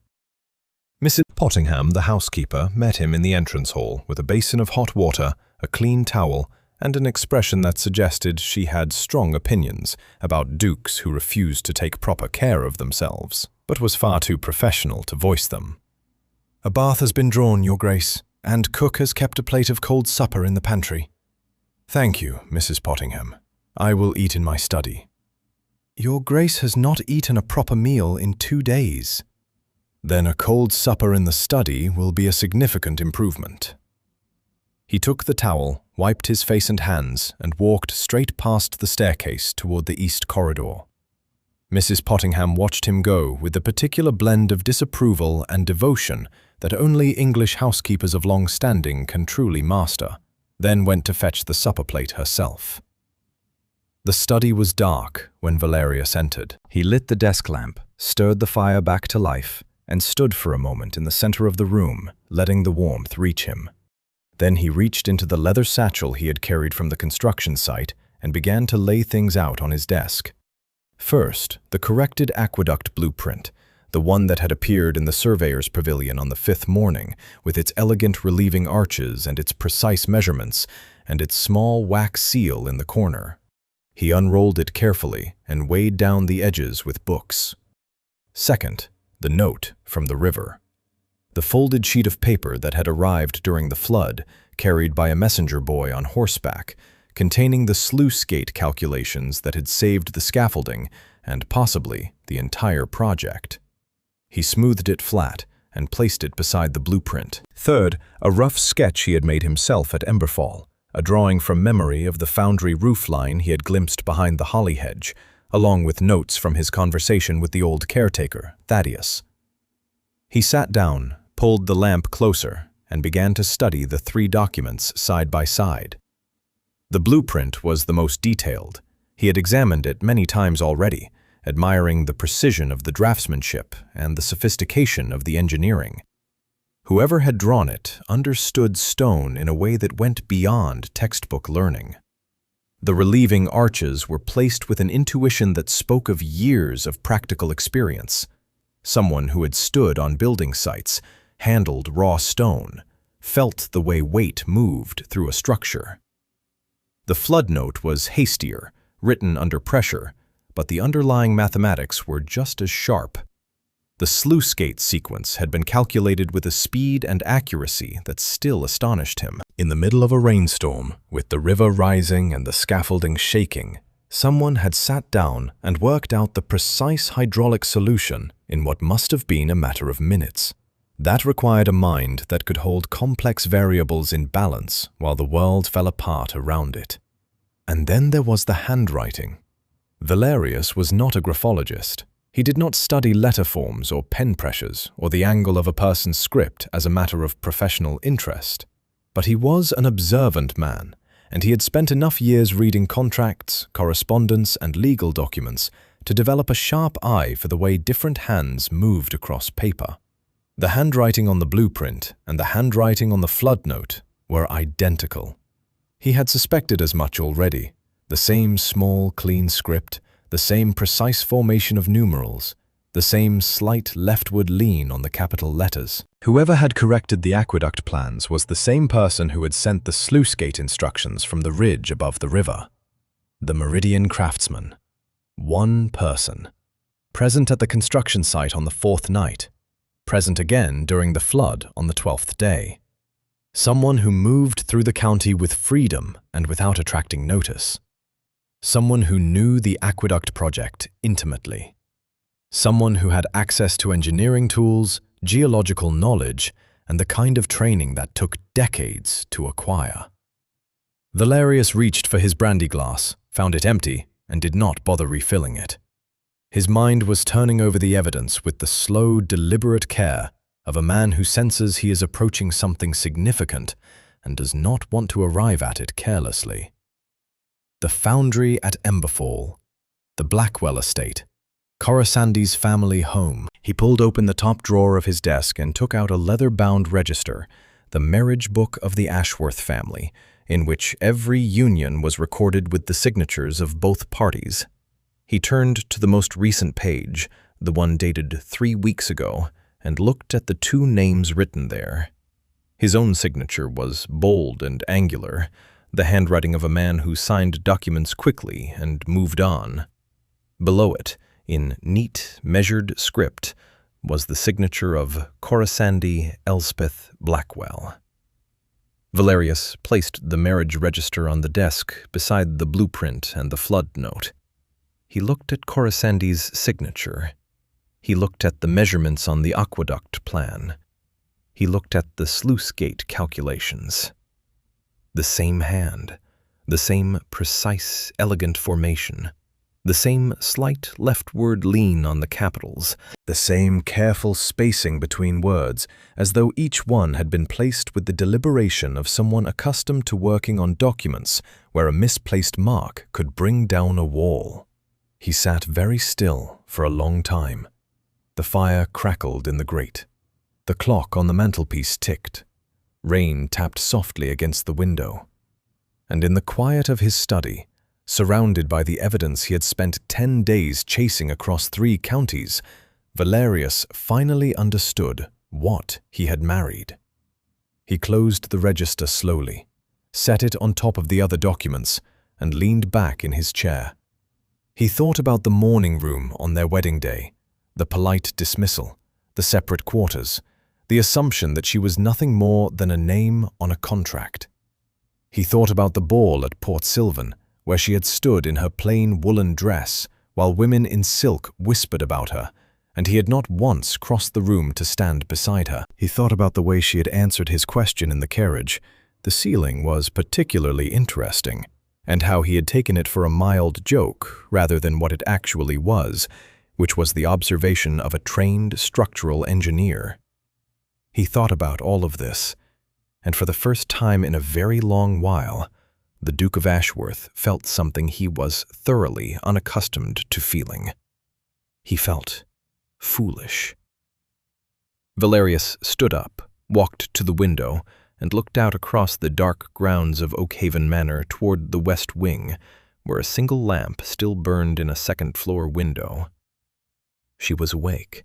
Mrs. Pottingham, the housekeeper, met him in the entrance hall with a basin of hot water, a clean towel, and an expression that suggested she had strong opinions about dukes who refused to take proper care of themselves, but was far too professional to voice them. "A bath has been drawn, Your Grace, and cook has kept a plate of cold supper in the pantry." "Thank you, Mrs. Pottingham. I will eat in my study." "Your Grace has not eaten a proper meal in 2 days." "Then a cold supper in the study will be a significant improvement." He took the towel, wiped his face and hands, and walked straight past the staircase toward the east corridor. Mrs. Pottingham watched him go with the particular blend of disapproval and devotion that only English housekeepers of long standing can truly master, then went to fetch the supper plate herself. The study was dark when Valerius entered. He lit the desk lamp, stirred the fire back to life, and stood for a moment in the center of the room, letting the warmth reach him. Then he reached into the leather satchel he had carried from the construction site and began to lay things out on his desk. First, the corrected aqueduct blueprint, the one that had appeared in the surveyor's pavilion on the 5th morning, with its elegant relieving arches and its precise measurements, and its small wax seal in the corner. He unrolled it carefully and weighed down the edges with books. Second, the note from the river. The folded sheet of paper that had arrived during the flood, carried by a messenger boy on horseback, containing the sluice gate calculations that had saved the scaffolding and possibly the entire project. He smoothed it flat and placed it beside the blueprint. Third, a rough sketch he had made himself at Emberfall, a drawing from memory of the foundry roof line he had glimpsed behind the holly hedge, along with notes from his conversation with the old caretaker, Thaddeus. He sat down, pulled the lamp closer, and began to study the 3 documents side by side. The blueprint was the most detailed. He had examined it many times already, admiring the precision of the draftsmanship and the sophistication of the engineering. Whoever had drawn it understood stone in a way that went beyond textbook learning. The relieving arches were placed with an intuition that spoke of years of practical experience. Someone who had stood on building sites, handled raw stone, felt the way weight moved through a structure. The flood note was hastier, written under pressure, but the underlying mathematics were just as sharp. The sluice gate sequence had been calculated with a speed and accuracy that still astonished him. In the middle of a rainstorm, with the river rising and the scaffolding shaking, someone had sat down and worked out the precise hydraulic solution in what must have been a matter of minutes. That required a mind that could hold complex variables in balance while the world fell apart around it. And then there was the handwriting. Valerius was not a graphologist. He did not study letter forms or pen pressures or the angle of a person's script as a matter of professional interest. But he was an observant man, and he had spent enough years reading contracts, correspondence, and legal documents to develop a sharp eye for the way different hands moved across paper. The handwriting on the blueprint and the handwriting on the flood note were identical. He had suspected as much already. The same small, clean script, the same precise formation of numerals, the same slight leftward lean on the capital letters. Whoever had corrected the aqueduct plans was the same person who had sent the sluice gate instructions from the ridge above the river. The Meridian craftsman. One person. Present at the construction site on the 4th night. Present again during the flood on the 12th day. Someone who moved through the county with freedom and without attracting notice. Someone who knew the aqueduct project intimately. Someone who had access to engineering tools, geological knowledge, and the kind of training that took decades to acquire. Valerius reached for his brandy glass, found it empty, and did not bother refilling it. His mind was turning over the evidence with the slow, deliberate care of a man who senses he is approaching something significant and does not want to arrive at it carelessly. The foundry at Emberfall, the Blackwell estate, Corasandi's family home. He pulled open the top drawer of his desk and took out a leather-bound register, the marriage book of the Ashworth family, in which every union was recorded with the signatures of both parties. He turned to the most recent page, the one dated 3 weeks ago, and looked at the 2 names written there. His own signature was bold and angular, the handwriting of a man who signed documents quickly and moved on. Below it, in neat, measured script, was the signature of Corasandi Elspeth Blackwell. Valerius placed the marriage register on the desk beside the blueprint and the flood note. He looked at Corasandi's signature. He looked at the measurements on the aqueduct plan. He looked at the sluice gate calculations. The same hand, the same precise, elegant formation, the same slight leftward lean on the capitals, the same careful spacing between words, as though each one had been placed with the deliberation of someone accustomed to working on documents where a misplaced mark could bring down a wall. He sat very still for a long time. The fire crackled in the grate. The clock on the mantelpiece ticked. Rain tapped softly against the window. And in the quiet of his study, surrounded by the evidence he had spent 10 days chasing across 3 counties, Valerius finally understood what he had married. He closed the register slowly, set it on top of the other documents, and leaned back in his chair. He thought about the morning room on their wedding day, the polite dismissal, the separate quarters, the assumption that she was nothing more than a name on a contract. He thought about the ball at Port Sylvan, where she had stood in her plain woolen dress while women in silk whispered about her, and he had not once crossed the room to stand beside her. He thought about the way she had answered his question in the carriage. The ceiling was particularly interesting, and how he had taken it for a mild joke rather than what it actually was, which was the observation of a trained structural engineer. He thought about all of this, and for the first time in a very long while, the Duke of Ashworth felt something he was thoroughly unaccustomed to feeling. He felt foolish. Valerius stood up, walked to the window, and looked out across the dark grounds of Oakhaven Manor toward the west wing, where a single lamp still burned in a second-floor window. She was awake,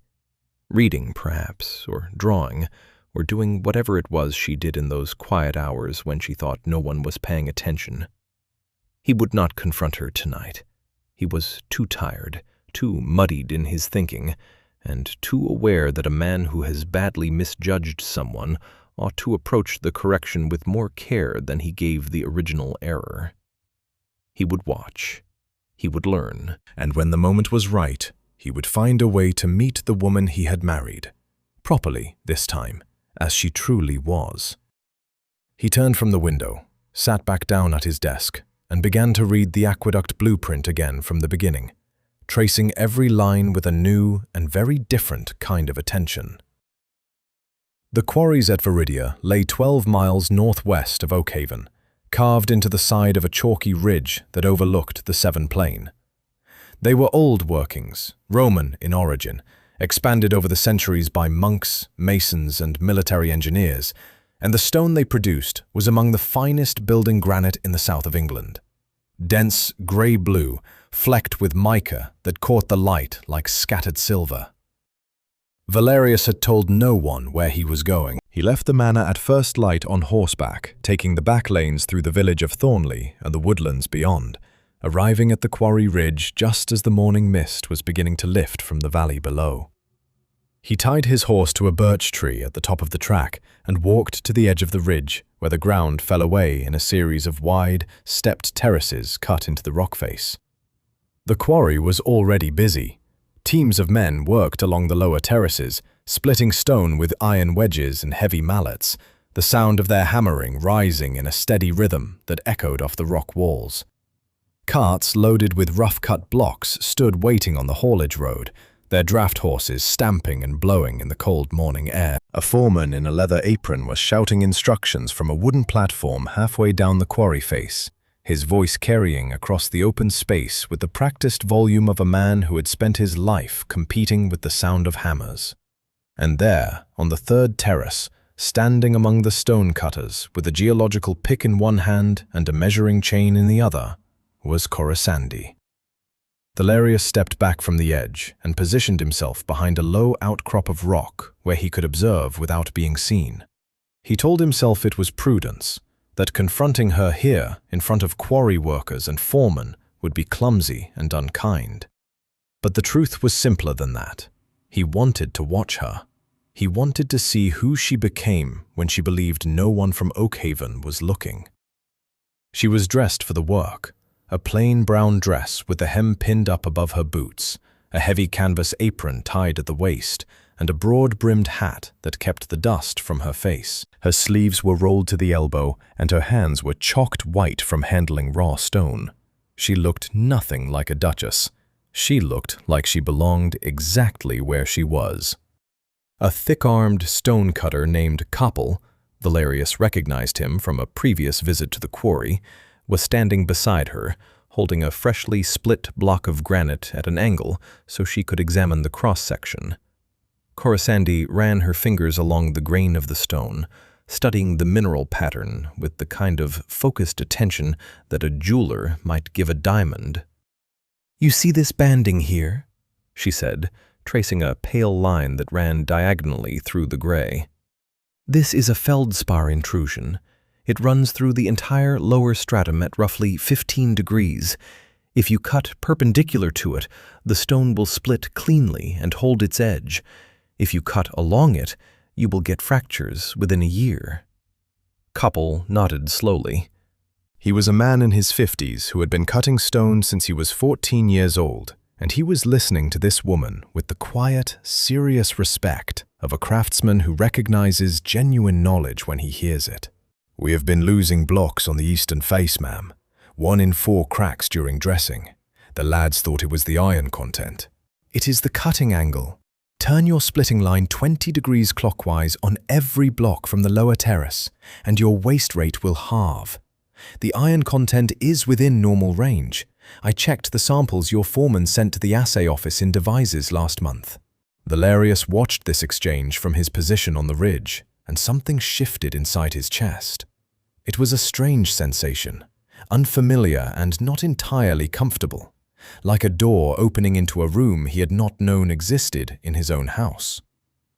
reading perhaps, or drawing, or doing whatever it was she did in those quiet hours when she thought no one was paying attention. He would not confront her tonight. He was too tired, too muddied in his thinking, and too aware that a man who has badly misjudged someone ought to approach the correction with more care than he gave the original error. He would watch. He would learn. And when the moment was right, he would find a way to meet the woman he had married. Properly, this time, as she truly was. He turned from the window, sat back down at his desk, and began to read the aqueduct blueprint again from the beginning, tracing every line with a new and very different kind of attention. The quarries at Viridia lay 12 miles northwest of Oakhaven, carved into the side of a chalky ridge that overlooked the Severn Plain. They were old workings, Roman in origin, expanded over the centuries by monks, masons, and military engineers, and the stone they produced was among the finest building granite in the south of England. Dense grey-blue, flecked with mica that caught the light like scattered silver. Valerius had told no one where he was going. He left the manor at first light on horseback, taking the back lanes through the village of Thornley and the woodlands beyond, arriving at the quarry ridge just as the morning mist was beginning to lift from the valley below. He tied his horse to a birch tree at the top of the track and walked to the edge of the ridge, where the ground fell away in a series of wide, stepped terraces cut into the rock face. The quarry was already busy. Teams of men worked along the lower terraces, splitting stone with iron wedges and heavy mallets, the sound of their hammering rising in a steady rhythm that echoed off the rock walls. Carts loaded with rough-cut blocks stood waiting on the haulage road, their draft horses stamping and blowing in the cold morning air. A foreman in a leather apron was shouting instructions from a wooden platform halfway down the quarry face,
his voice carrying across the open space with the practiced volume of a man who had spent his life competing with the sound of hammers. And there, on the third terrace, standing among the stone cutters, with a geological pick in one hand and a measuring chain in the other, was Corisande. Valerius stepped back from the edge and positioned himself behind a low outcrop of rock where he could observe without being seen. He told himself it was prudence, that confronting her here in front of quarry workers and foremen would be clumsy and unkind. But the truth was simpler than that. He wanted to watch her. He wanted to see who she became when she believed no one from Oakhaven was looking. She was dressed for the work, a plain brown dress with the hem pinned up above her boots, a heavy canvas apron tied at the waist, and a broad-brimmed hat that kept the dust from her face. Her sleeves were rolled to the elbow, and her hands were chalked white from handling raw stone. She looked nothing like a duchess. She looked like she belonged exactly where she was. A thick-armed stone-cutter named Koppel, Valerius recognized him from a previous visit to the quarry, was standing beside her, holding a freshly split block of granite at an angle so she could examine the cross-section. Corisande ran her fingers along the grain of the stone, studying the mineral pattern with the kind of focused attention that a jeweler might give a diamond. "You see this banding here?" she said, tracing a pale line that ran diagonally through the gray. "This is a feldspar intrusion. It runs through the entire lower stratum at roughly 15 degrees. If you cut perpendicular to it, the stone will split cleanly and hold its edge. If you cut along it, you will get fractures within a year." Koppel nodded slowly. He was a man in his 50s who had been cutting stone since he was 14 years old, and he was listening to this woman with the quiet, serious respect of a craftsman who recognizes genuine knowledge when he hears it. "We have been losing blocks on the eastern face, ma'am. 1 in 4 cracks during dressing. The lads thought it was the iron content." "It is the cutting angle. Turn your splitting line 20 degrees clockwise on every block from the lower terrace, and your waste rate will halve. The iron content is within normal range. I checked the samples your foreman sent to the assay office in Devizes last month." Valerius watched this exchange from his position on the ridge, and something shifted inside his chest. It was a strange sensation, unfamiliar and not entirely comfortable, like a door opening into a room he had not known existed in his own house.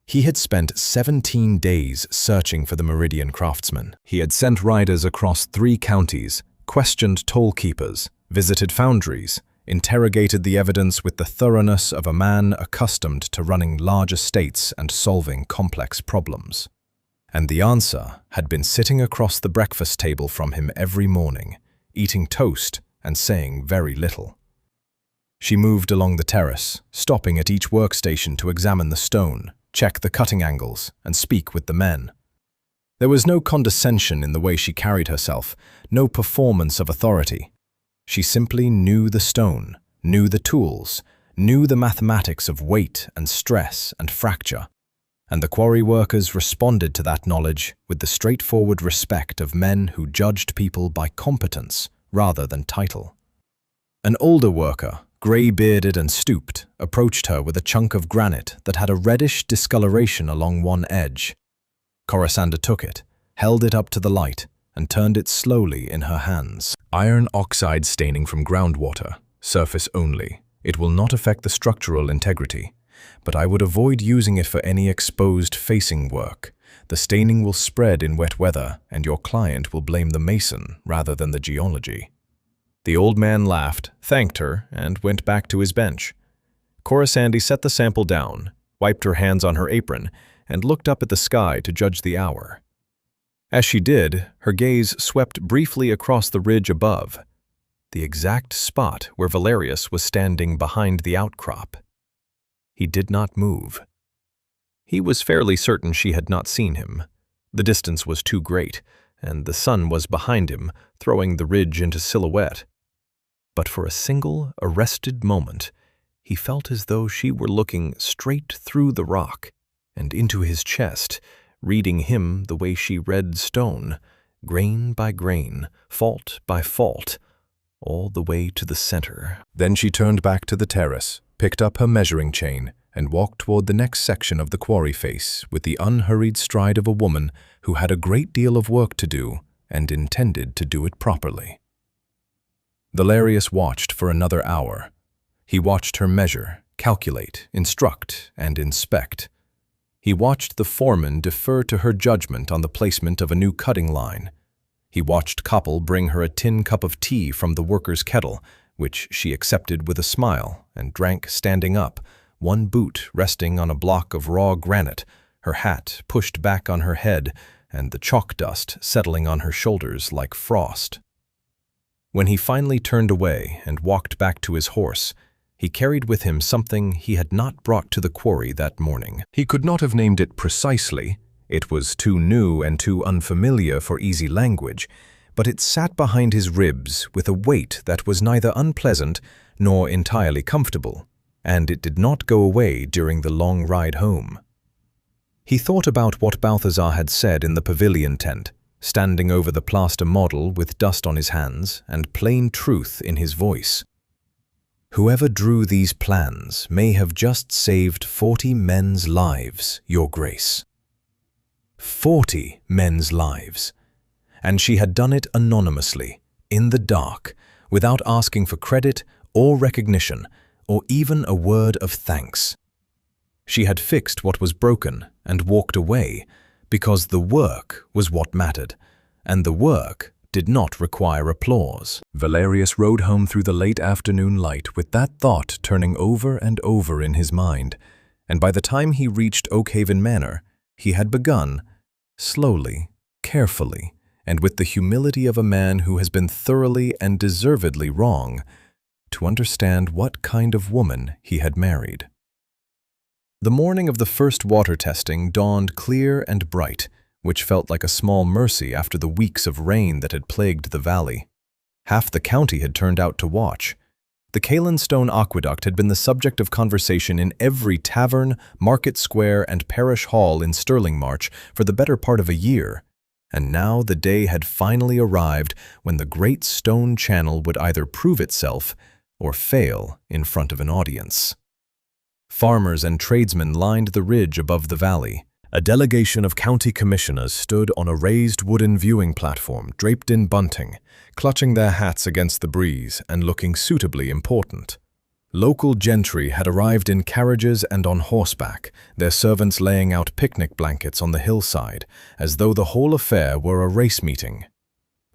He had spent 17 days searching for the Meridian craftsman. He had sent riders across 3 counties, questioned toll keepers, visited foundries, interrogated the evidence with the thoroughness of a man accustomed to running large estates and solving complex problems. And the answer had been sitting across the breakfast table from him every morning, eating toast and saying very little. She moved along the terrace, stopping at each workstation to examine the stone, check the cutting angles, and speak with the men. There was no condescension in the way she carried herself, no performance of authority. She simply knew the stone, knew the tools, knew the mathematics of weight and stress and fracture, and the quarry workers responded to that knowledge with the straightforward respect of men who judged people by competence rather than title. An older worker, grey-bearded and stooped, approached her with a chunk of granite that had a reddish discoloration along one edge. Corisande took it, held it up to the light, and turned it slowly in her hands. "Iron oxide staining from groundwater, surface only. It will not affect the structural integrity, but I would avoid using it for any exposed facing work. The staining will spread in wet weather, and your client will blame the mason rather than the geology." The old man laughed, thanked her, and went back to his bench. Corisande set the sample down, wiped her hands on her apron, and looked up at the sky to judge the hour. As she did, her gaze swept briefly across the ridge above, the exact spot where Valerius was standing behind the outcrop. He did not move. He was fairly certain she had not seen him. The distance was too great, and the sun was behind him, throwing the ridge into silhouette. But for a single, arrested moment, he felt as though she were looking straight through the rock and into his chest, reading him the way she read stone,
grain by grain, fault by fault, all the way to the center.
Then she turned back to the terrace, picked up her measuring chain, and walked toward the next section of the quarry face with the unhurried stride of a woman who had a great deal of work to do and intended to do it properly. Valerius watched for another hour. He watched her measure, calculate, instruct, and inspect. He watched the foreman defer to her judgment on the placement of a new cutting line. He watched Koppel bring her a tin cup of tea from the worker's kettle, which she accepted with a smile and drank standing up, one boot resting on a block of raw granite, her hat pushed back on her head, and the chalk dust settling on her shoulders like frost. When he finally turned away and walked back to his horse, he carried with him something he had not brought to the quarry that morning. He could not have named it precisely. It was too new and too unfamiliar for easy language, but it sat behind his ribs with a weight that was neither unpleasant nor entirely comfortable, and it did not go away during the long ride home. He thought about what Balthazar had said in the pavilion tent, standing over the plaster model with dust on his hands and plain truth in his voice. "Whoever drew these plans may have just saved 40 men's lives, Your Grace." 40 men's lives. And she had done it anonymously, in the dark, without asking for credit or recognition, or even a word of thanks. She had fixed what was broken and walked away because the work was what mattered, and the work did not require applause. Valerius rode home through the late afternoon light with that thought turning over and over in his mind, and by the time he reached Oakhaven Manor, he had begun, slowly, carefully, and with the humility of a man who has been thoroughly and deservedly wrong, to understand what kind of woman he had married. The morning of the first water testing dawned clear and bright, which felt like a small mercy after the weeks of rain that had plagued the valley. Half the county had turned out to watch. The Calenstone Aqueduct had been the subject of conversation in every tavern, market square, and parish hall in Stirling March for the better part of a year, and now the day had finally arrived when the great stone channel would either prove itself or fail in front of an audience. Farmers and tradesmen lined the ridge above the valley. A delegation of county commissioners stood on a raised wooden viewing platform draped in bunting, clutching their hats against the breeze and looking suitably important. Local gentry had arrived in carriages and on horseback, their servants laying out picnic blankets on the hillside, as though the whole affair were a race meeting.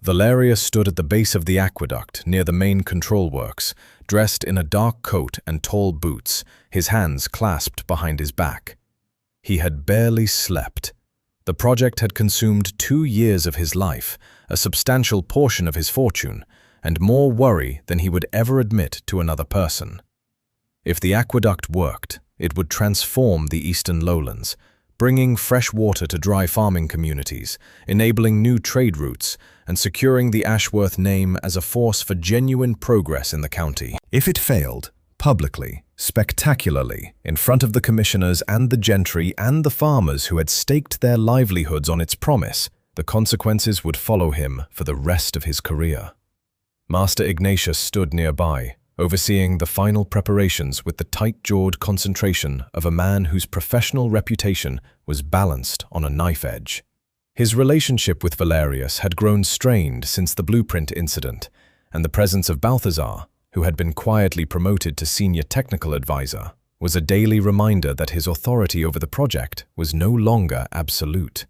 Valerius stood at the base of the aqueduct near the main control works, dressed in a dark coat and tall boots, his hands clasped behind his back. He had barely slept. The project had consumed 2 years of his life, a substantial portion of his fortune, and more worry than he would ever admit to another person. If the aqueduct worked, it would transform the eastern lowlands, bringing fresh water to dry farming communities, enabling new trade routes, and securing the Ashworth name as a force for genuine progress in the county. If it failed, publicly, spectacularly, in front of the commissioners and the gentry and the farmers who had staked their livelihoods on its promise, the consequences would follow him for the rest of his career. Master Ignatius stood nearby, overseeing the final preparations with the tight-jawed concentration of a man whose professional reputation was balanced on a knife edge. His relationship with Valerius had grown strained since the blueprint incident, and the presence of Balthazar, who had been quietly promoted to senior technical advisor, was a daily reminder that his authority over the project was no longer absolute.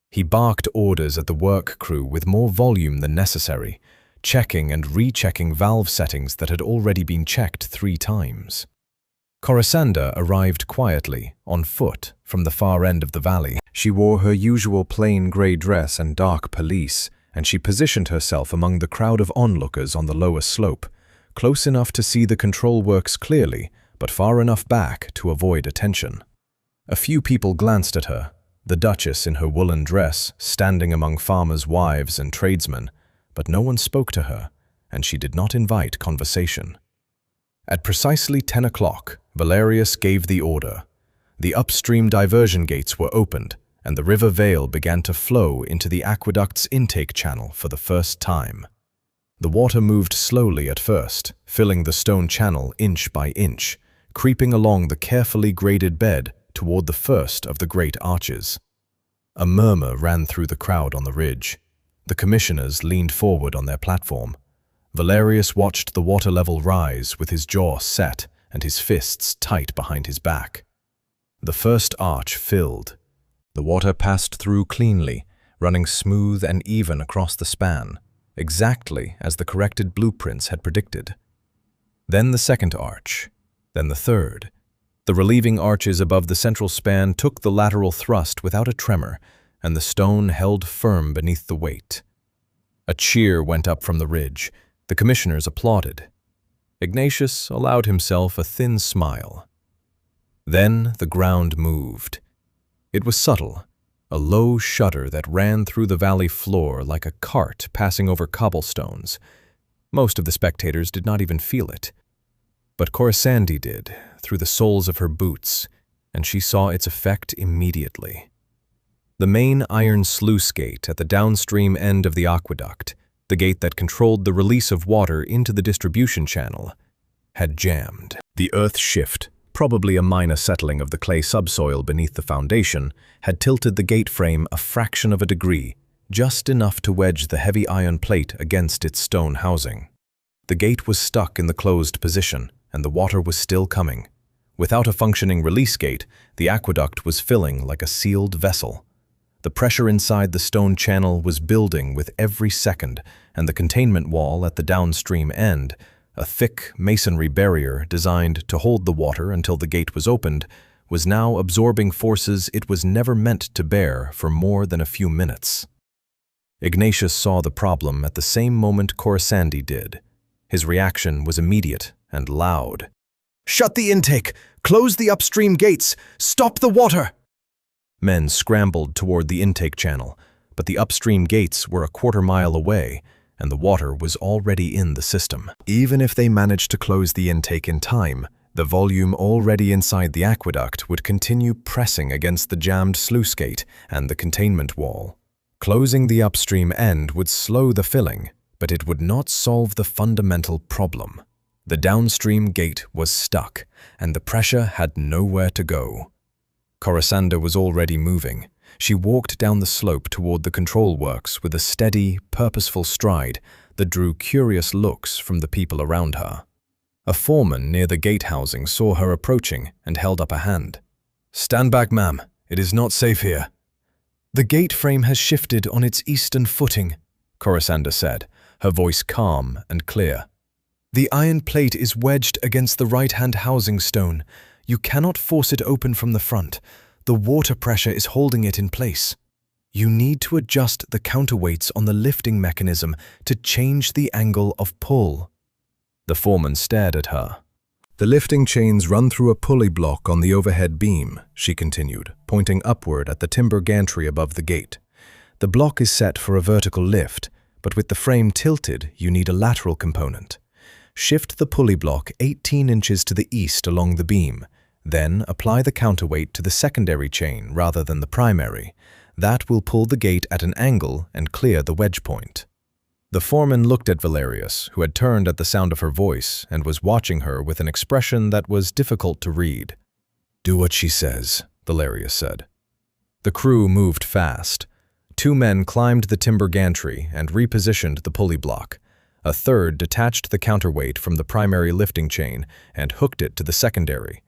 He barked orders at the work crew with more volume than necessary, checking and rechecking valve settings that had already been checked 3 times. Corisanda arrived quietly, on foot, from the far end of the valley. She wore her usual plain grey dress and dark pelisse, and she positioned herself among the crowd of onlookers on the lower slope, close enough to see the control works clearly, but far enough back to avoid attention. A few people glanced at her, the Duchess in her woolen dress, standing among farmers' wives and tradesmen, but no one spoke to her, and she did not invite conversation. At precisely 10 o'clock, Valerius gave the order. The upstream diversion gates were opened,
and the river Vale began to flow into the aqueduct's intake channel for the first time. The water moved slowly at first, filling the stone channel inch by inch, creeping along the carefully graded bed toward the first of the great arches. A murmur ran through the crowd on the ridge. The commissioners leaned forward on their platform. Valerius watched the water level rise with his jaw set and his fists tight behind his back. The first arch filled. The water passed through cleanly, running smooth and even across the span, exactly as the corrected blueprints had predicted. Then the second arch, then the third. The relieving arches above the central span took the lateral thrust without a tremor, and the stone held firm beneath the weight. A cheer went up from the ridge. The commissioners applauded. Ignatius allowed himself a thin smile. Then the ground moved. It was subtle, a low shudder that ran through the valley floor like a cart passing over cobblestones. Most of the spectators did not even feel it. But Corisande did, through the soles of her boots, and she saw its effect immediately. The main iron sluice gate at the downstream end of the aqueduct, the gate that controlled the release of water into the distribution channel, had jammed. The earth shift, probably a minor settling of the clay subsoil beneath the foundation, had tilted the gate frame a fraction of a degree, just enough to wedge the heavy iron plate against its stone housing. The gate was stuck in the closed position, and the water was still coming. Without a functioning release gate, the aqueduct was filling like a sealed vessel. The pressure inside the stone channel was building with every second, and the containment wall at the downstream end, a thick masonry barrier designed to hold the water until the gate was opened, was now absorbing forces it was never meant to bear for more than a few minutes. Ignatius saw the problem at the same moment Corisande did. His reaction was immediate and loud. "Shut the intake! Close the upstream gates! Stop the water!" Men scrambled toward the intake channel, but the upstream gates were a quarter-mile away, and the water was already in the system. Even if they managed to close the intake in time, the volume already inside the aqueduct would continue pressing against the jammed sluice gate and the containment wall. Closing the upstream end would slow the filling, but it would not solve the fundamental problem. The downstream gate was stuck, and the pressure had nowhere to go. Corisande was already moving. She walked down the slope toward the control works with a steady, purposeful stride that drew curious looks from the people around her. A foreman near the gate housing saw her approaching and held up a hand. "Stand back, ma'am. It is not safe here." "The gate frame has shifted on its eastern footing," Corisande said, her voice calm and clear. "The iron plate is wedged against the right-hand housing stone. You cannot force it open from the front. The water pressure is holding it in place. You need to adjust the counterweights on the lifting mechanism to change the angle of pull." The foreman stared at her. "The lifting chains run through a pulley block on the overhead beam," she continued, pointing upward at the timber gantry above the gate. "The block is set for a vertical lift, but with the frame tilted, you need a lateral component. Shift the pulley block 18 inches to the east along the beam. Then apply the counterweight to the secondary chain rather than the primary. That will pull the gate at an angle and clear the wedge point." The foreman looked at Valerius, who had turned at the sound of her voice and was watching her with an expression that was difficult to read. "Do what she says," Valerius said. The crew moved fast. 2 men climbed the timber gantry and repositioned the pulley block. A third detached the counterweight from the primary lifting chain and hooked it to the secondary.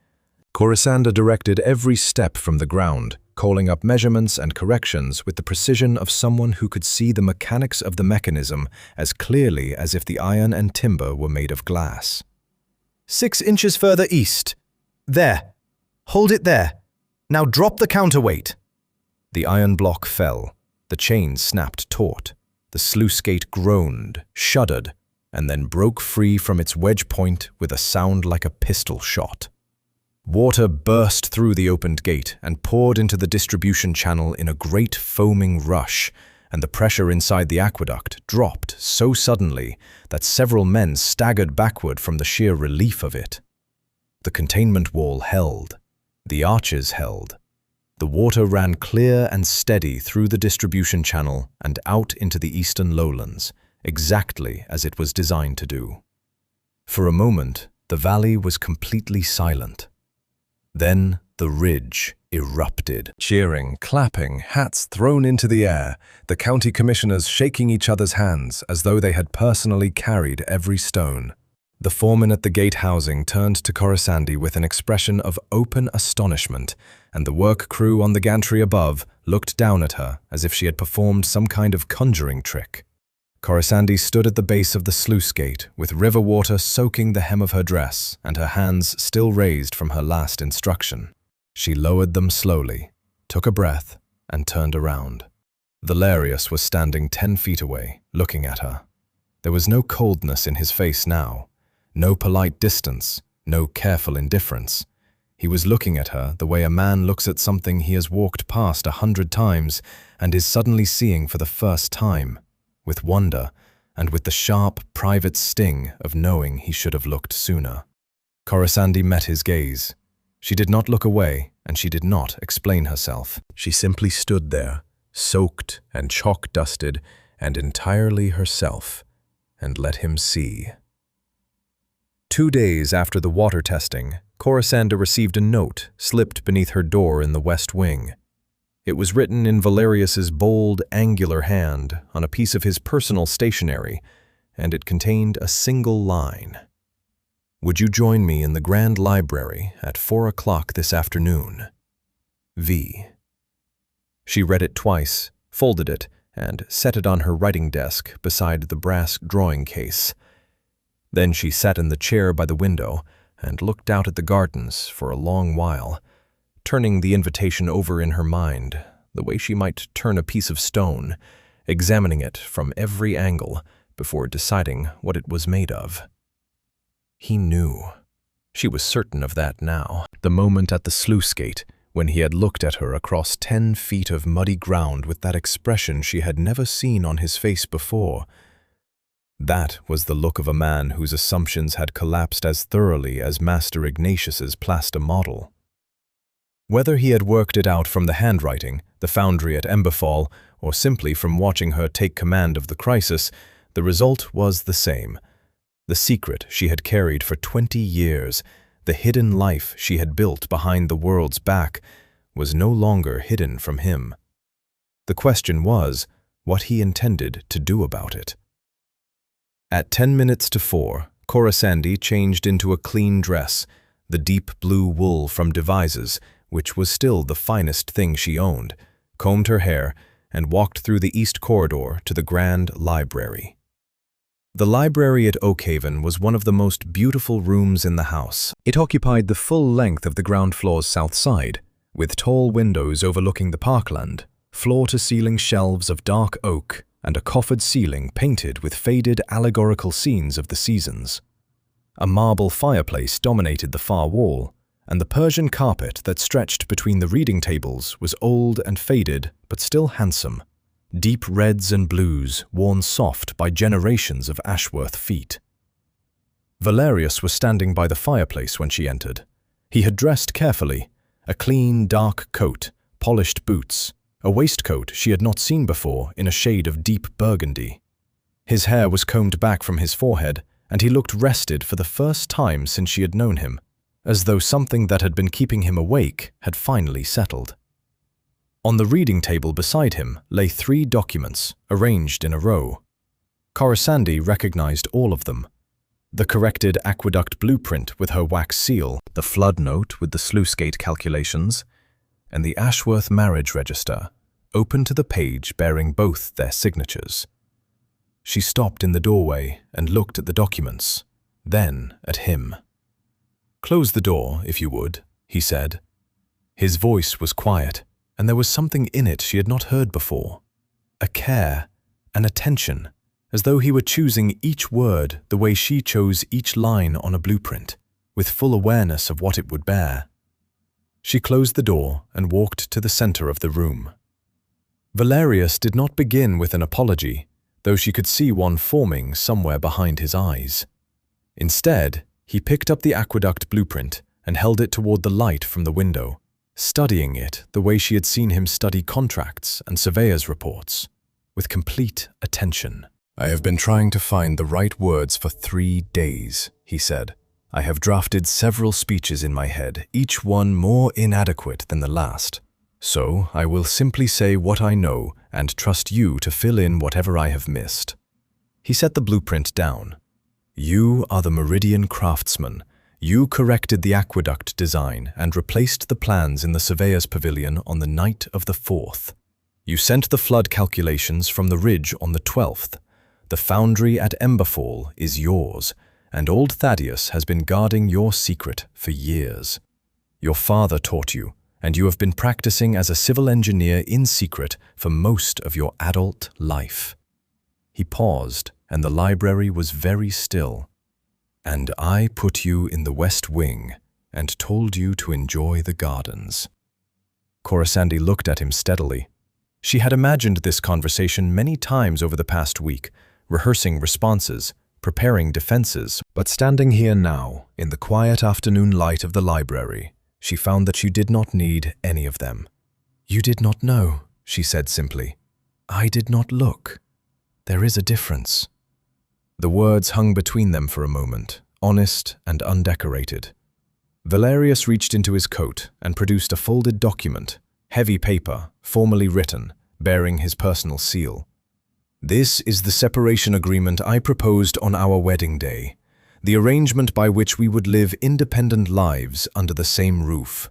Corisande directed every step from the ground, calling up measurements and corrections with the precision of someone who could see the mechanics of the mechanism as clearly as if the iron and timber were made of glass. 6 inches further east. There. Hold it there. Now drop the counterweight." The iron block fell. The chain snapped taut. The sluice gate groaned, shuddered, and then broke free from its wedge point with a sound like a pistol shot. Water burst through the opened gate and poured into the distribution channel in a great foaming rush, and the pressure inside the aqueduct dropped so suddenly that several men staggered backward from the sheer relief of it. The containment wall held. The arches held. The water ran clear and steady through the distribution channel and out into the eastern lowlands, exactly as it was designed to do. For a moment, the valley was completely silent. Then the ridge erupted.
Cheering, clapping, hats thrown into the air, the county commissioners shaking each other's hands as though they had personally carried every stone. The foreman at the gate housing turned to Corisande with an expression of open astonishment, and the work crew on the gantry above looked down at her as if she had performed some kind of conjuring trick. Corisande stood at the base of the sluice gate, with river water soaking the hem of her dress and her hands still raised from her last instruction. She lowered them slowly, took a breath, and turned around. Valerius was standing 10 feet away, looking at her. There was no coldness in his face now, no polite distance, no careful indifference. He was looking at her the way a man looks at something he has walked past 100 times and is suddenly seeing for the first time, with wonder and with the sharp, private sting of knowing he should have looked sooner. Corisande met his gaze. She did not look away, and she did not explain herself. She simply stood there, soaked and chalk-dusted and entirely herself, and let him see. 2 days after the water testing, Corisande received a note slipped beneath her door in the west wing. It was written in Valerius's bold, angular hand on a piece of his personal stationery, and it contained a single line. "Would you join me in the Grand Library at 4 o'clock this afternoon? V." She read it twice, folded it, and set it on her writing desk beside the brass drawing case. Then she sat in the chair by the window and looked out at the gardens for a long while, turning the invitation over in her mind, the way she might turn a piece of stone, examining it from every angle before deciding what it was made of. He knew. She was certain of that now. The moment at the sluice gate, when he had looked at her across 10 feet of muddy ground with that expression she had never seen on his face before. That was the look of a man whose assumptions had collapsed as thoroughly as Master Ignatius's plaster model. Whether he had worked it out from the handwriting, the foundry at Emberfall, or simply from watching her take command of the crisis, the result was the same. The secret she had carried for 20 years, the hidden life she had built behind the world's back, was no longer hidden from him. The question was what he intended to do about it. At 10 minutes to 4, Corisande changed into a clean dress, the deep blue wool from Devises, which was still the finest thing she owned, combed her hair, and walked through the east corridor to the Grand Library. The library at Oakhaven was one of the most beautiful rooms in the house. It occupied the full length of the ground floor's south side, with tall windows overlooking the parkland, floor-to-ceiling shelves of dark oak, and a coffered ceiling painted with faded allegorical scenes of the seasons. A marble fireplace dominated the far wall, and the Persian carpet that stretched between the reading tables was old and faded but still handsome, deep reds and blues worn soft by generations of Ashworth feet. Valerius was standing by the fireplace when she entered. He had dressed carefully, a clean, dark coat, polished boots, a waistcoat she had not seen before in a shade of deep burgundy. His hair was combed back from his forehead, and he looked rested for the first time since she had known him, as though something that had been keeping him awake had finally settled. On the reading table beside him lay 3 documents, arranged in a row. Corisande recognized all of them. The corrected aqueduct blueprint with her wax seal, the flood note with the sluice gate calculations, and the Ashworth marriage register, open to the page bearing both their signatures. She stopped in the doorway and looked at the documents, then at him. "Close the door, if you would," he said. His voice was quiet, and there was something in it she had not heard before. A care, an attention, as though he were choosing each word the way she chose each line on a blueprint, with full awareness of what it would bear. She closed the door and walked to the center of the room. Valerius did not begin with an apology, though she could see one forming somewhere behind his eyes. Instead, he picked up the aqueduct blueprint and held it toward the light from the window,
studying it the way she had seen him study contracts and surveyor's reports, with complete attention.
"I have been trying to find the right words for 3 days," he said. "I have drafted several speeches in my head, each one more inadequate than the last. So I will simply say what I know and trust you to fill in whatever I have missed." He set the blueprint down. "You are the Meridian craftsman. You corrected the aqueduct design and replaced the plans in the surveyor's pavilion on the night of the 4th. You sent the flood calculations from the ridge on the 12th. The foundry at Emberfall is yours, and old Thaddeus has been guarding your secret for years. Your father taught you, and you have been practicing as a civil engineer in secret for most of your adult life." He paused, and the library was very still. "And I put you in the West Wing and told you to enjoy the gardens." Corisande looked at him steadily. She had imagined this conversation many times over the past week, rehearsing responses, preparing defenses. But standing here now, in the quiet afternoon light of the library, she found that she did not need any of them. "You did not know," she said simply. "I did not look. There is a difference." The words hung between them for a moment, honest and undecorated. Valerius reached into his coat and produced a folded document, heavy paper, formally written, bearing his personal seal. "This is the separation agreement I proposed on our wedding day, the arrangement by which we would live independent lives under the same roof."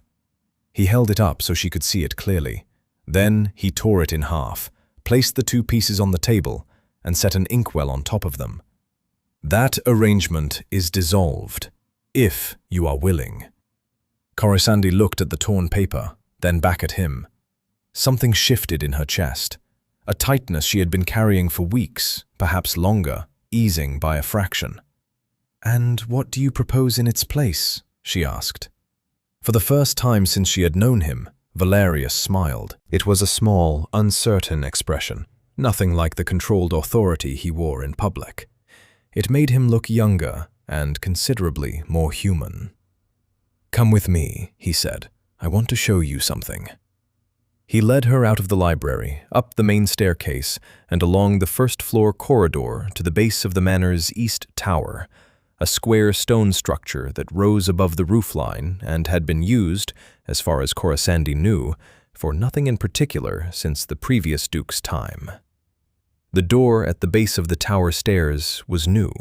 He held it up so she could see it clearly. Then he tore it in half, placed the 2 pieces on the table, and set an inkwell on top of them. "That arrangement is dissolved, if you are willing." Corisande looked at the torn paper, then back at him. Something shifted in her chest, a tightness she had been carrying for weeks, perhaps longer, easing by a fraction. "And what do you propose in its place?" she asked. For the first time since she had known him, Valerius smiled. It was a small, uncertain expression, nothing like the controlled authority he wore in public. It made him look younger and considerably more human. "Come with me," he said. "I want to show you something." He led her out of the library, up the main staircase, and along the first-floor corridor to the base of the manor's east tower, a square stone structure that rose above the roofline and had been used, as far as Corisande knew, for nothing in particular since the previous duke's time. The door at the base of the tower stairs was new,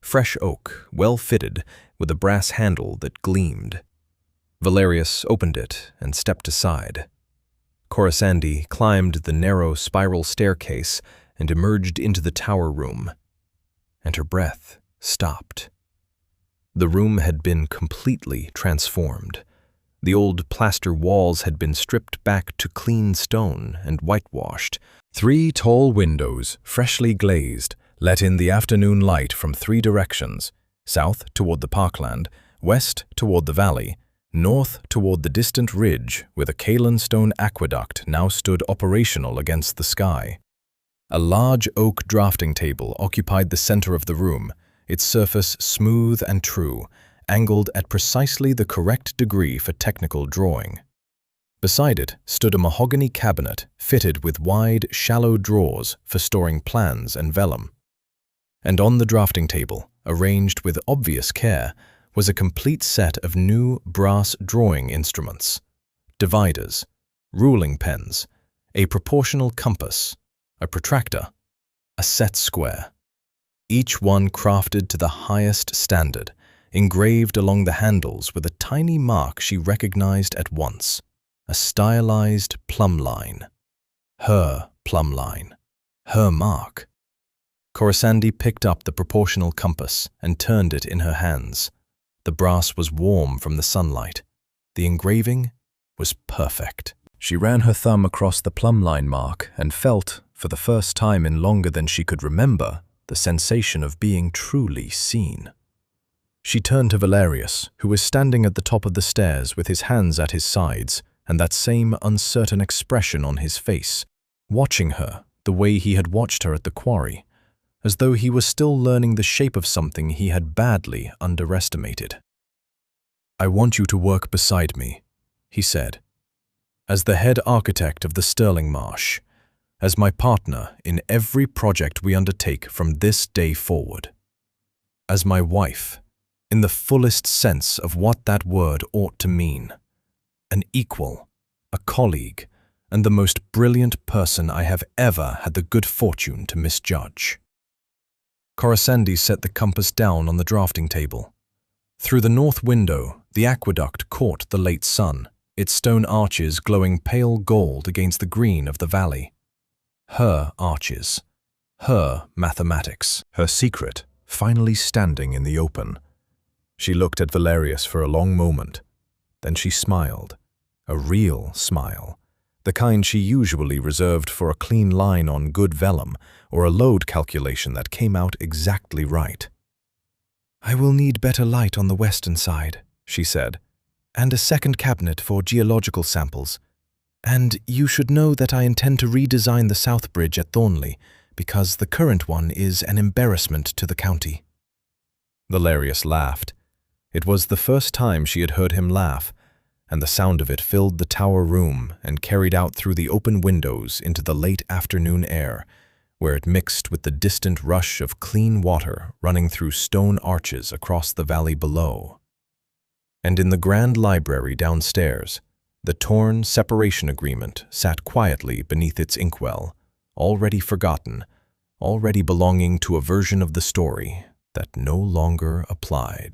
fresh oak, well fitted, with a brass handle that gleamed. Valerius opened it and stepped aside. Corisande climbed the narrow spiral staircase and emerged into the tower room, and her breath stopped. The room had been completely transformed. The old plaster walls had been stripped back to clean stone and whitewashed. 3 tall windows, freshly glazed, let in the afternoon light from 3 directions: south toward the parkland, west toward the valley, north toward the distant ridge where the kaolin stone aqueduct now stood operational against the sky. A large oak drafting table occupied the center of the room, its surface smooth and true, angled at precisely the correct degree for technical drawing. Beside it stood a mahogany cabinet fitted with wide, shallow drawers for storing plans and vellum. And on the drafting table, arranged with obvious care, was a complete set of new brass drawing instruments: dividers, ruling pens, a proportional compass, a protractor, a set square. Each one crafted to the highest standard, engraved along the handles with a tiny mark she recognized at once: a stylized plumb line. Her plumb line. Her mark. Corisande picked up the proportional compass and turned it in her hands. The brass was warm from the sunlight. The engraving was perfect. She ran her thumb across the plumb line mark and felt, for the first time in longer than she could remember, the sensation of being truly seen. She turned to Valerius, who was standing at the top of the stairs with his hands at his sides and that same uncertain expression on his face, watching her the way he had watched her at the quarry, as though he was still learning the shape of something he had badly underestimated. "I want you to work beside me," he said,
as the head architect of the Sterling Marsh, as my partner in every project we undertake from this day forward, as my wife, in the fullest sense of what that word ought to mean, an equal, a colleague, and the most brilliant person I have ever had the good fortune to misjudge. Corisande set the compass down on the drafting table. Through the north window, the aqueduct caught the late sun, its stone arches glowing pale gold against the green of the valley. Her arches, her mathematics,
Her secret finally standing in the open. She looked at Valerius for a long moment. Then she smiled, a real smile, the kind she usually reserved for a clean line on good vellum or a load calculation that came out exactly right.
"I will need better light on the western side," she said, "and a second cabinet for geological samples. And you should know that I intend to redesign the south bridge at Thornley, because the current one is an embarrassment to the county."
Valerius laughed. It was the first time she had heard him laugh, and the sound of it filled the tower room and carried out through the open windows into the late afternoon air, where it mixed with the distant rush of clean water running through stone arches across the valley below. And in the grand library downstairs, the torn separation agreement sat quietly beneath its inkwell, already forgotten, already belonging to a version of the story that no longer applied.